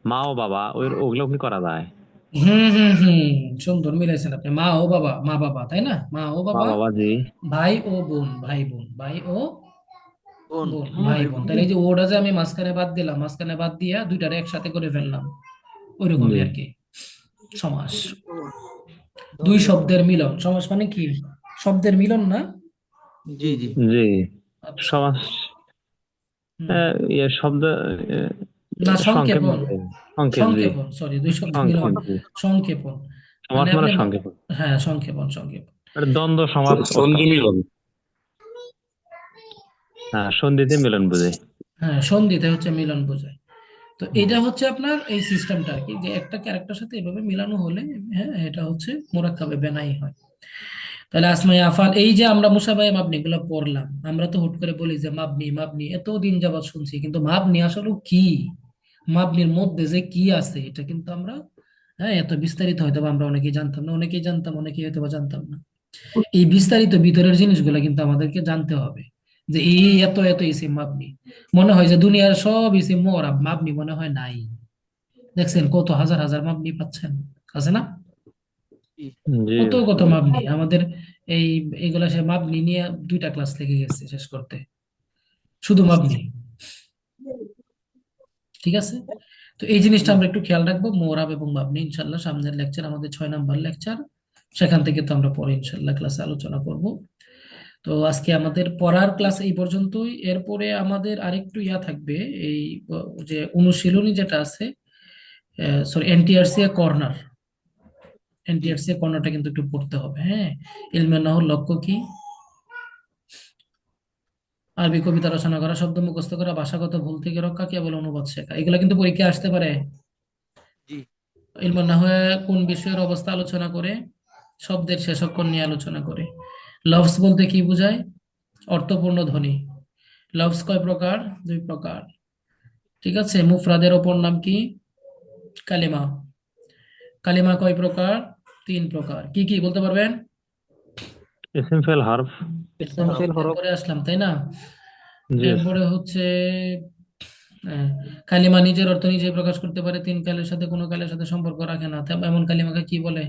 মা ও বাবা ওগুলো কি করা যায়? হুম হুম হুম, সুন্দর মিলাইছেন আপনি। মা ও বাবা, মা বাবা, তাই না? মা ও মা বাবা, বাবা, জি। ভাই ও বোন, ভাই বোন, ভাই ও বোন। বোন, ভাই ভাই বোন। বোন। তাহলে এই যে ওটা যে আমি মাঝখানে বাদ দিলাম, মাঝখানে বাদ দিয়া দুইটারে একসাথে করে ফেললাম, ওইরকমই জি। আর কি সমাস। দুই শব্দের মিলন। সমাস মানে কি? শব্দের মিলন না? জি জি। জি। আচ্ছা। সমাস হুম। শব্দ না, সংক্ষেপ সংক্ষেপণ। বলে। সংক্ষেপ, জি। সংক্ষেপণ, সরি, দুই শব্দ মিলন। সংক্ষেপ, জি। সংক্ষেপণ সমাস মানে মানে আপনি সংক্ষেপ। হ্যাঁ, সংক্ষেপণ, সংক্ষেপণ। এটা দ্বন্দ্ব সমাস সন্ধি ওস্তাদ। মিলন। হ্যাঁ, সন্ধিতে মিলন বোঝায়। হ্যাঁ, সন্ধিতে হচ্ছে মিলন বোঝায়। তো এটা হচ্ছে আপনার এই সিস্টেমটা আর কি, যে একটা ক্যারেক্টার সাথে এভাবে মিলানো হলে, হ্যাঁ, এটা হচ্ছে মোরাক্কাবে বেনায়ী হয়। তাহলে আসমাই আফাল, এই যে আমরা মুসাবায়ে মাবনি গুলো পড়লাম, আমরা তো হুট করে বলি যে মাবনি মাবনি, এতদিন যাবত শুনছি, কিন্তু মাবনি আসলে কি, মাবনির মধ্যে যে কি আছে এটা কিন্তু আমরা, হ্যাঁ, এত বিস্তারিত হয়তো বা আমরা অনেকেই জানতাম না, অনেকেই জানতাম, অনেকেই হয়তো বা জানতাম না। এই বিস্তারিত ভিতরের জিনিসগুলো কিন্তু আমাদেরকে জানতে হবে, যে এই এত এত ইসিম মাবনি। মনে হয় যে দুনিয়ার সব ইসিম মুআরাব, মাবনি মনে হয় নাই। দেখছেন কত হাজার হাজার মাবনি পাচ্ছেন, আছে না? জি। জি। কত কত মাবনি আমাদের। এই এগুলা সে মাবনি নিয়ে 2টা ক্লাস লেগে গেছে শেষ করতে, শুধু মাবনি। ঠিক আছে, তো এই জিনিসটা জি। আমরা একটু খেয়াল রাখবো, মোরাব এবং মাবনি। ইনশাল্লাহ সামনের লেকচার আমাদের 6 নাম্বার লেকচার, সেখান থেকে তো আমরা পরে ইনশাল্লাহ ক্লাসে আলোচনা করব। তো আজকে আমাদের পড়ার ক্লাস এই পর্যন্তই। এরপরে আমাদের আরেকটু থাকবে, এই যে অনুশীলনী যেটা আছে, সরি, এনটিআরসি কর্নার। জি। এনটিআরসি কর্নারটা কিন্তু একটু পড়তে হবে। হ্যাঁ, ইলমে নাহর লক্ষ্য কি? আরবি কবিতা রচনা করা, শব্দ মুখস্থ করা, ভাষাগত ভুল থেকে রক্ষা, কেবল অনুবাদ শেখা, এগুলা কিন্তু পরীক্ষায় আসতে পারে। জি। ইলমে নাহয়ে কোন বিষয়ের অবস্থা আলোচনা করে? শব্দের শেষক্ষণ নিয়ে আলোচনা করে। লফজ বলতে কি বোঝায়? অর্থপূর্ণ ধ্বনি। লফজ কয় প্রকার? 2 প্রকার। ঠিক আছে, মুফরাদের অপর নাম কি? কালিমা। কালিমা কয় প্রকার? 3 প্রকার। কি কি বলতে পারবেন? ইসিম ফেল হরফ। ইসলাম ফেল হরফ। এরপরে আসলাম, তাই না? জি। এরপরে হচ্ছে আহ, কালিমা নিজের অর্থ নিজে প্রকাশ করতে পারে, 3 কালের সাথে কোনো কালের সাথে সম্পর্ক রাখে না, এমন কালিমাকে কি বলে?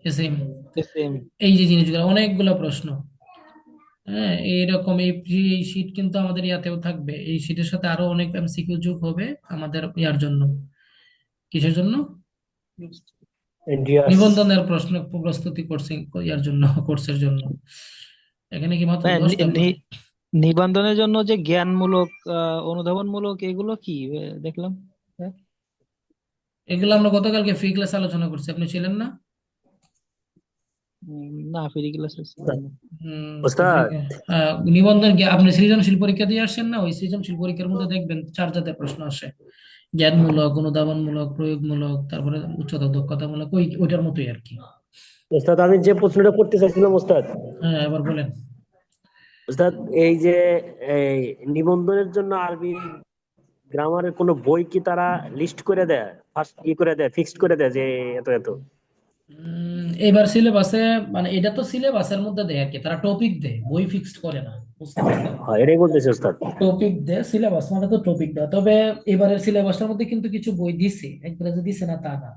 এসিম। সেম। এই যে জিনিসগুলো, অনেকগুলো প্রশ্ন। হ্যাঁ, এইরকম এই শীট কিন্তু আমাদের ইয়াতেও থাকবে। এই শীটের সাথে আরো অনেক এমসিকিউ যোগ হবে আমাদের ইয়ার জন্য। কিসের জন্য? এনডিআরস। নিবন্ধনের প্রশ্ন প্রস্তুতি কোর্সিং ইয়ার জন্য, কোর্সের জন্য। এখানে কি মাত্র হ্যাঁ, 10টা? নিবন্ধনের জন্য যে জ্ঞানমূলক অনুধাবনমূলক এগুলো কি দেখলাম। হ্যাঁ। এগুলো আমরা গতকালকে ফ্রি ক্লাস আলোচনা করছি, আপনি ছিলেন না? না, ফ্রি ক্লাসে ছিলাম না। তো ওস্তাদ, নিবন্ধন কি আপনি সৃজনশীল পরীক্ষা দিয়ে আসছেন না? ওই সৃজনশীল পরীক্ষার মধ্যে দেখবেন 4 জাতের প্রশ্ন আসে: জ্ঞানমূলক, অনুধাবনমূলক, প্রয়োগমূলক, তারপরে উচ্চতর দক্ষতামূলক, ওইটার মতোই আর কি। ওস্তাদ আমি যে প্রশ্নটা করতে চাইছিলাম ওস্তাদ, হ্যাঁ, এবার বলেন। ওস্তাদ এই যে এই নিবন্ধনের জন্য আরবি গ্রামারের কোনো বই কি তারা লিস্ট করে দেয়, ফার্স্ট করে দেয়, ফিক্সড করে দেয় যে এত এত? এবার সিলেবাসে, মানে এটা তো সিলেবাসের মধ্যে দেয় আর কি, তারা টপিক দেয়, বই ফিক্সড করে না, বুঝতে পারছেন? হয় এটাই বলতেছি ওস্তাদ। টপিক দেয়, সিলেবাস মানে তো টপিক দেয়। তবে এবারের সিলেবাসের মধ্যে কিন্তু কিছু বই দিছে, একবারে যে দিছে না তা না।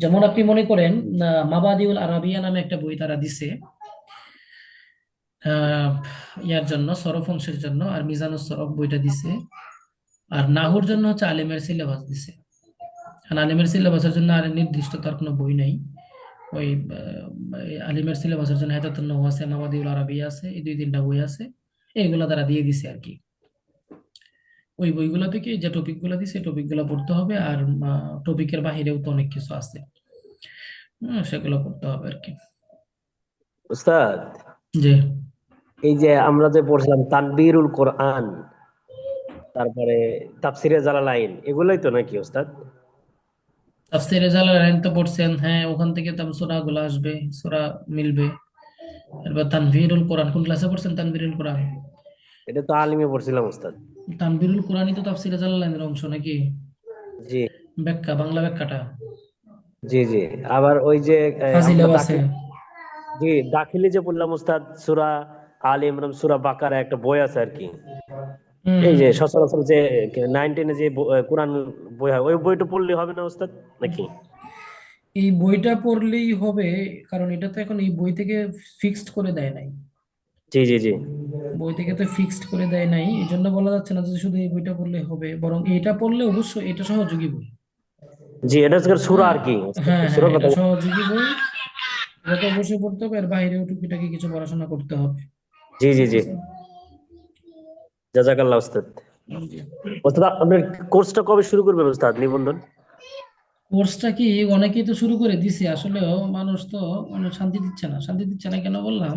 যেমন আপনি মনে করেন, মাবাদিউল আরাবিয়া নামে একটা বই তারা দিছে আহ ইয়ার জন্য, সরফ অংশের জন্য, আর মিজানুস সরফ বইটা দিছে। আর নাহুর জন্য হচ্ছে আলিমের সিলেবাস দিছে। আর আলিমের সিলেবাসের জন্য আর নির্দিষ্ট তার কোনো বই নাই। ওই আলিমের সিলেবাসের জন্য হেদাতুন নাহু আছে, মাবাদিউল আরাবিয়া আছে, এই 2-3টা বই আছে, এইগুলা তারা দিয়ে দিছে আর কি। ওই বইগুলো থেকে যে টপিকগুলো দিছে টপিকগুলো পড়তে হবে, আর টপিকের বাহিরেও তো অনেক কিছু আছে, সেগুলো পড়তে হবে আর কি। উস্তাদ, জি। এই যে আমরা যে পড়ছিলাম তানবীরুল কোরআন, তারপরে তাফসিরে জালালাইন, এগুলোই তো নাকি উস্তাদ? তাফসীরে জালালাইন তো পড়ছেন, হ্যাঁ, ওখান থেকে তো সূরা গুলো আসবে, সূরা মিলবে। এরপর তানভীরুল কোরআন কোন ক্লাসে পড়ছেন? তানভীরুল কোরআন, এটা তো আলিমে পড়ছিলাম উস্তাদ। তানভীরুল কোরআনই তো তাফসীরে জালালাইনের অংশ নাকি? জি ব্যাখ্যা, বাংলা ব্যাখ্যাটা জি জি। আবার ওই যে আমরা ফাজিলেও আছে। জি দাখিলি যে পড়লাম উস্তাদ, সূরা আলে ইমরান, সূরা বাকারা, একটা বই আছে আর কি, হুম এই হুম। যে সচরাচর যে 9-10 যে কোরআন বই হয়, ওই বইটা পড়লে হবে না উস্তাদ নাকি? এই বইটা পড়লেই হবে, কারণ এটা তো এখন এই বই থেকে ফিক্সড করে দেয় নাই। জি জি জি বই থেকে তো ফিক্সড করে দেয় নাই, এই জন্য বলা যাচ্ছে না যে শুধু এই বইটা পড়লে হবে, বরং এটা পড়লে অবশ্যই এটা সহযোগী বই। জি, এটা হচ্ছে সূরা হ্যাঁ আর কি উস্তাদ, হ্যাঁ হ্যাঁ, সূরার কথা এটা সহযোগী বই। এটা তো অবশ্যই পড়তে হবে, এর বাইরেও টুকিটাকি কিছু পড়াশোনা করতে হবে। জি জি ঠিক জি। আছে। জাযাকাল্লাহ উস্তাদ। জি। উস্তাদ, আপনার কোর্সটা কবে শুরু করবেন উস্তাদ, নিবন্ধন? কোর্সটা কি অনেকেই তো শুরু করে দিছে, আসলেও মানুষ তো অনেক শান্তি দিচ্ছে না। শান্তি দিচ্ছে না কেন বললাম,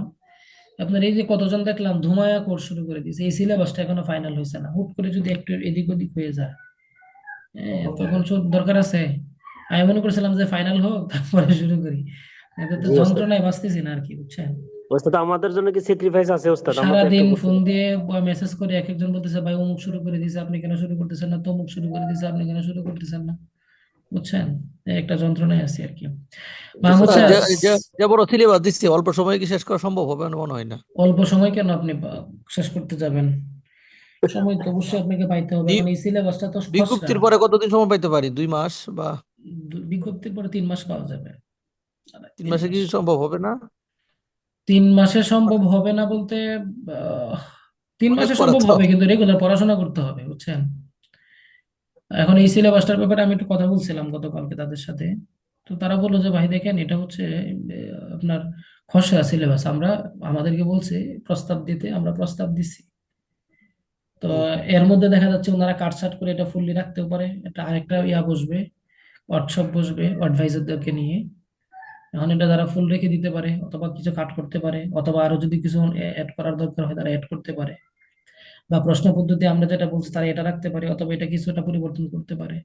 আপনার এই যে কতজন দেখলাম ধুমায়া কোর্স শুরু করে দিছে, এই সিলেবাসটা এখনো ফাইনাল হয়েছে না। হুট করে যদি একটু এদিক ওদিক হয়ে যায়, হ্যাঁ, তখন দরকার আছে। আমি মনে করছিলাম যে ফাইনাল হোক তারপরে শুরু করি, এতে তো জি উস্তাদ। যন্ত্রণায় বাঁচতেছি না আর কি, বুঝছেন। উস্তাদ, আমাদের জন্য কি স্যাক্রিফাইস আছে উস্তাদ? আমরা তো একটু সারাদিন করতে ফোন পারি। দিয়ে বা মেসেজ করে এক একজন বলতেছে, ভাই অমুক শুরু করে দিয়েছে আপনি কেন শুরু করতেছেন না, তমুক শুরু করে দিয়েছে আপনি কেন শুরু করতেছেন না, বুঝছেন। এই একটা যন্ত্রণায় আছি আর কি। মাহমুদ উস্তাদ, স্যার, যে বড় সিলেবাস দিচ্ছে, অল্প সময়ে কি শেষ করা সম্ভব হবে না মনে হয় না। অল্প সময় কেন আপনি শেষ করতে যাবেন? সময় তো অবশ্যই আপনাকে পাইতে হবে, এখন বি- এই সিলেবাসটা তো খসড়া। বিজ্ঞপ্তির পরে কতদিন সময় পাইতে পারি? 2 মাস বা বিজ্ঞপ্তির পরে 3 মাস পাওয়া যাবে। 3 মাসে কি 3 মাস। সম্ভব হবে না? 3 মাসে সম্ভব হবে না বলতে, আহ, তিন অনেক মাসে পড়া সম্ভব তো। হবে, কিন্তু রেগুলার পড়াশোনা করতে হবে, বুঝছেন। এখন এই সিলেবাসটার ব্যাপারে আমি একটু কথা বলছিলাম গতকালকে তাদের সাথে। তো তারা বললো যে ভাই দেখেন, এটা হচ্ছে আপনার খসড়া সিলেবাস, আমরা আমাদেরকে বলছে প্রস্তাব দিতে, আমরা প্রস্তাব দিচ্ছি। তো হুম। এর মধ্যে দেখা যাচ্ছে ওনারা কাটছাট করে এটা ফুললি রাখতেও পারে, এটা আরেকটা বসবে, ওয়ার্কশপ বসবে অ্যাডভাইজারদেরকে নিয়ে। এখন এটা তারা ফুল রেখে দিতে পারে, অথবা কিছু কাট করতে পারে, অথবা আরো যদি কিছু অ্যাড করার দরকার হয় তারা অ্যাড করতে পারে, বা প্রশ্ন পদ্ধতি আমরা যেটা বলছি তারা এটা রাখতে পারে, অথবা এটা কিছুটা পরিবর্তন করতে পারে।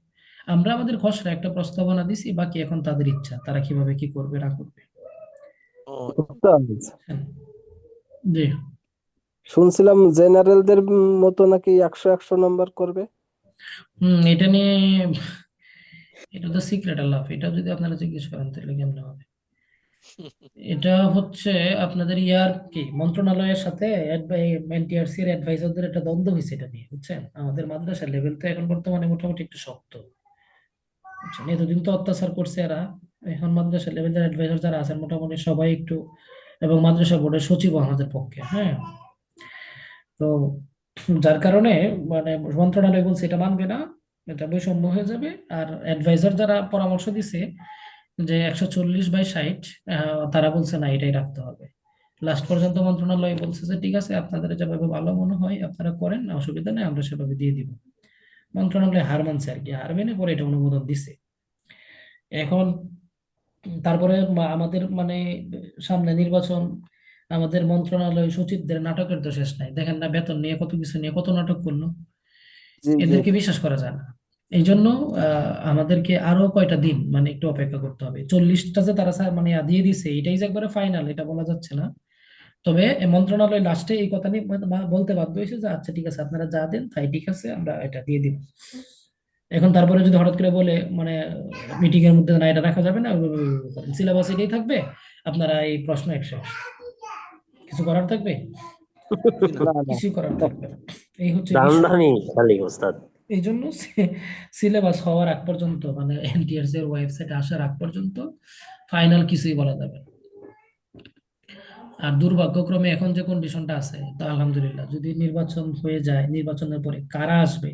আমরা আমাদের খসড়া একটা প্রস্তাবনা দিছি, বাকি এখন তাদের ইচ্ছা তারা কিভাবে কি করবে না করবে। ও, উস্তাদ, হ্যাঁ। জি। শুনছিলাম জেনারেলদের মতো নাকি 100 100 নাম্বার করবে। এটা নিয়ে, এটা তো সিক্রেট আলাপ, এটা যদি আপনারা জিজ্ঞেস করেন তাহলে কেমন হবে। এটা হচ্ছে আপনাদের ইয়ার কি মন্ত্রণালয়ের সাথে এনটিআরসি এর অ্যাডভাইজারদের একটা দ্বন্দ্ব হয়েছে এটা নিয়ে, বুঝছেন। আমাদের মাদ্রাসার লেভেল তো এখন বর্তমানে মোটামুটি একটু শক্ত, বুঝছেন। এতদিন তো অত্যাচার করছে এরা, এখন মাদ্রাসা লেভেলের অ্যাডভাইজার যারা আছেন মোটামুটি সবাই একটু, এবং মাদ্রাসা বোর্ডের সচিব আমাদের পক্ষে, হ্যাঁ। তো যার কারণে মানে মন্ত্রণালয় বলছে এটা মানবে না, এটা বৈষম্য হয়ে যাবে। আর অ্যাডভাইজার যারা পরামর্শ দিছে যে 140/60, তারা বলছে না, এটাই রাখতে হবে। লাস্ট পর্যন্ত মন্ত্রণালয় বলছে যে ঠিক আছে, আপনাদের যেভাবে ভালো মনে হয় আপনারা করেন, অসুবিধা নেই, আমরা সেভাবে দিয়ে দিব। মন্ত্রণালয় হার মানছে আর কি, হার মেনে পরে এটা অনুমোদন দিছে। এখন তারপরে আমাদের মানে সামনে নির্বাচন, আমাদের মন্ত্রণালয় সচিবদের নাটকের তো শেষ নাই, দেখেন না বেতন নিয়ে কত কিছু নিয়ে কত নাটক করলো, জি জি। এদেরকে বিশ্বাস করা যায় না। এই জন্য আমাদেরকে আরো কয়টা দিন মানে একটু অপেক্ষা করতে হবে। 40টা যে তারা মানে দিয়ে দিছে এটাই যে একবারে ফাইনাল এটা বলা যাচ্ছে না। তবে এ মন্ত্রণালয় লাস্টে এই কথা নিয়ে বলতে বাধ্য হয়েছে যে আচ্ছা ঠিক আছে, আপনারা যা দেন তাই ঠিক আছে, আমরা এটা দিয়ে দিব। এখন তারপরে যদি হঠাৎ করে বলে মানে মিটিং এর মধ্যে না এটা রাখা যাবে না, সিলেবাস এটাই থাকবে, আপনারা এই প্রশ্ন একশো, কিছু করার থাকবে? কিছুই না। না না। কিছুই করার থাকবে না। এই হচ্ছে বিষয়। ধান্দানি খালি উস্তাদ। এই জন্য সিলেবাস হওয়ার আগ পর্যন্ত মানে এনটিআরসি এর ওয়েবসাইটে আসার আগ পর্যন্ত ফাইনাল কিছুই বলা যাবে না। আর দুর্ভাগ্যক্রমে এখন যে কন্ডিশনটা আছে, তা আলহামদুলিল্লাহ যদি নির্বাচন হয়ে যায়, নির্বাচনের পরে কারা আসবে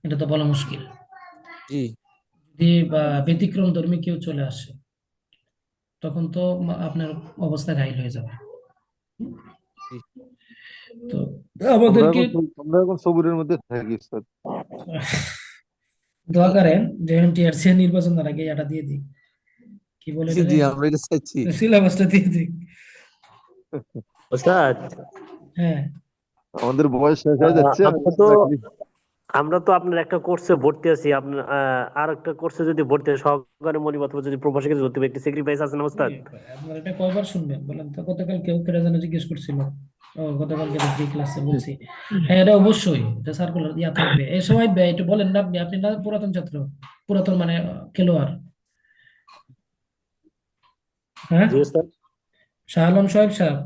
এটা তো বলা মুশকিল। জি। যদি ব্যতিক্রম ধর্মী কেউ চলে আসে, তখন তো আপনার অবস্থা ঘাইল হয়ে যাবে। জি। তো আমাদেরকে আমরা এখন সবুরের মধ্যে থাকি স্যার। দোয়া করেন যে এনটিআরসি নির্বাচনের আগে এটা দিয়ে দিই, কি বলে জি এটা, জি আমরা এটা চাইছি। সিলেবাসটা দিয়ে দিই। ওস্তাদ, হ্যাঁ, আমাদের বয়স শেষ হয়ে যাচ্ছে, আমরা তো চাকরি আপনার একটা কোর্সে ভর্তি আছি, আপনার আর একটা কোর্সে যদি ভর্তি হয় সহকারী মনিব অথবা যদি প্রভাষকে ভর্তি হবে, একটা স্যাক্রিফাইস আছে না ওস্তাদ? আপনার এটা কয়বার শুনবেন বলেন তো? গতকাল কেউ কেটে যেন জিজ্ঞেস করছিল, ও গতকালকে তো ফ্রি ক্লাসে বলছি। হ্যাঁ, এটা অবশ্যই, এটা সার্কুলার ইয়া থাকবে এই সময়। এটা বলেন না আপনি, আপনি না পুরাতন ছাত্র, পুরাতন মানে খেলোয়াড়, হ্যাঁ? জি ওস্তাদ। শাহ আলম সোহেব সাহেব,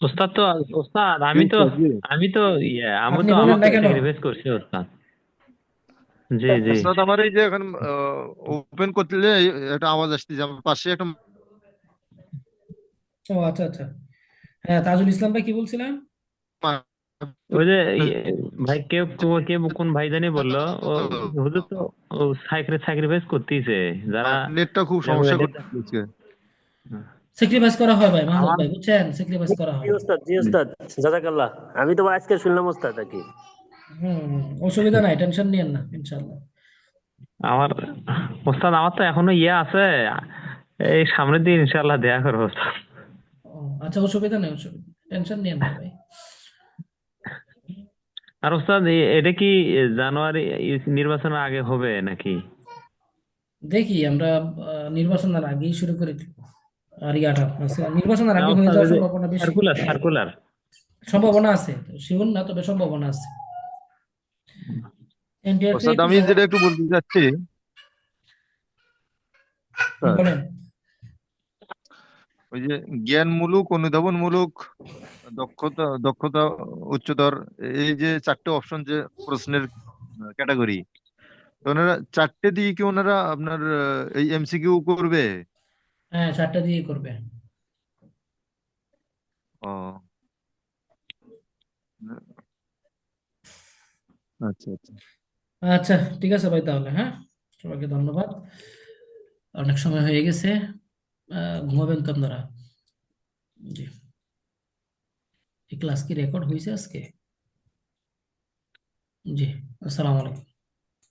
ওস্তাদ তো, ওস্তাদ জি আমি তো স্যার, জি আমি তো ইয়ে আমি আপনি তো বলেন আমাকে না কেন? স্যাক্রিফাইস করছি ওস্তাদ। জি জি। ওস্তাদ আমার এই যে এখন ওপেন করতে একটা আওয়াজ আসতেছে আমার পাশে একটা ও আচ্ছা আচ্ছা, হ্যাঁ তাজুল ইসলাম ভাই কি বলছিলেন? ওই যে ভাই কেউ কোন ভাই জানি বললো, ও হুজুর তো ও স্যাক্রিফাইস করতেইছে যারা নেটটা খুব সমস্যা করতেছে। স্যাক্রিফাইস করা হয় ভাই, মাহমুদ আমার ভাই বুঝছেন, স্যাক্রিফাইস করা জি হয়। ওস্তাদ, জি ওস্তাদ, জাযাকাল্লাহ। আমি তো আজকে শুনলাম ওস্তাদ আর কি। অসুবিধা নাই, টেনশন নিয়েন না, ইনশাল্লাহ। আমার ওস্তাদ আমার তো এখনো ইয়ে আছে, এই সামনের দিন ইনশাআল্লাহ দেয়া করবো ওস্তাদ। ও আচ্ছা, অসুবিধা নেই, অসুবিধা, টেনশন নিয়েন না ভাই। আর ওস্তাদ এটা কি জানুয়ারি নির্বাচনের আগে হবে নাকি? দেখি আমরা নির্বাচনের আগেই শুরু করে দিব। আর ইয়াটা আছে, নির্বাচনের না আগে হয়ে ওস্তাদ ওই যাওয়ার যে সম্ভাবনা বেশি, সার্কুলার সার্কুলার সম্ভাবনা আছে, শিওর না তবে সম্ভাবনা আছে। এনটিআরসি ওস্তাদ একটু আমি যেটা একটু বলতে চাচ্ছি, হ্যাঁ, বলেন। ওই যে জ্ঞানমূলক, অনুধাবনমূলক, দক্ষতা দক্ষতা উচ্চতর, এই যে চারটে অপশন যে প্রশ্নের ক্যাটাগরি, ওনারা চারটে দিয়ে কি ওনারা আপনার এই এমসিকিউ করবে? হ্যাঁ, 4টা দিয়ে করবে। ও আচ্ছা আচ্ছা। আচ্ছা, ঠিক আছে ভাই, তাহলে হ্যাঁ, সবাইকে ধন্যবাদ, অনেক সময় হয়ে গেছে, ঘুমাবেন তো আপনারা? জি। এই ক্লাস কি রেকর্ড হয়েছে আজকে? জি, আসসালামু আলাইকুম।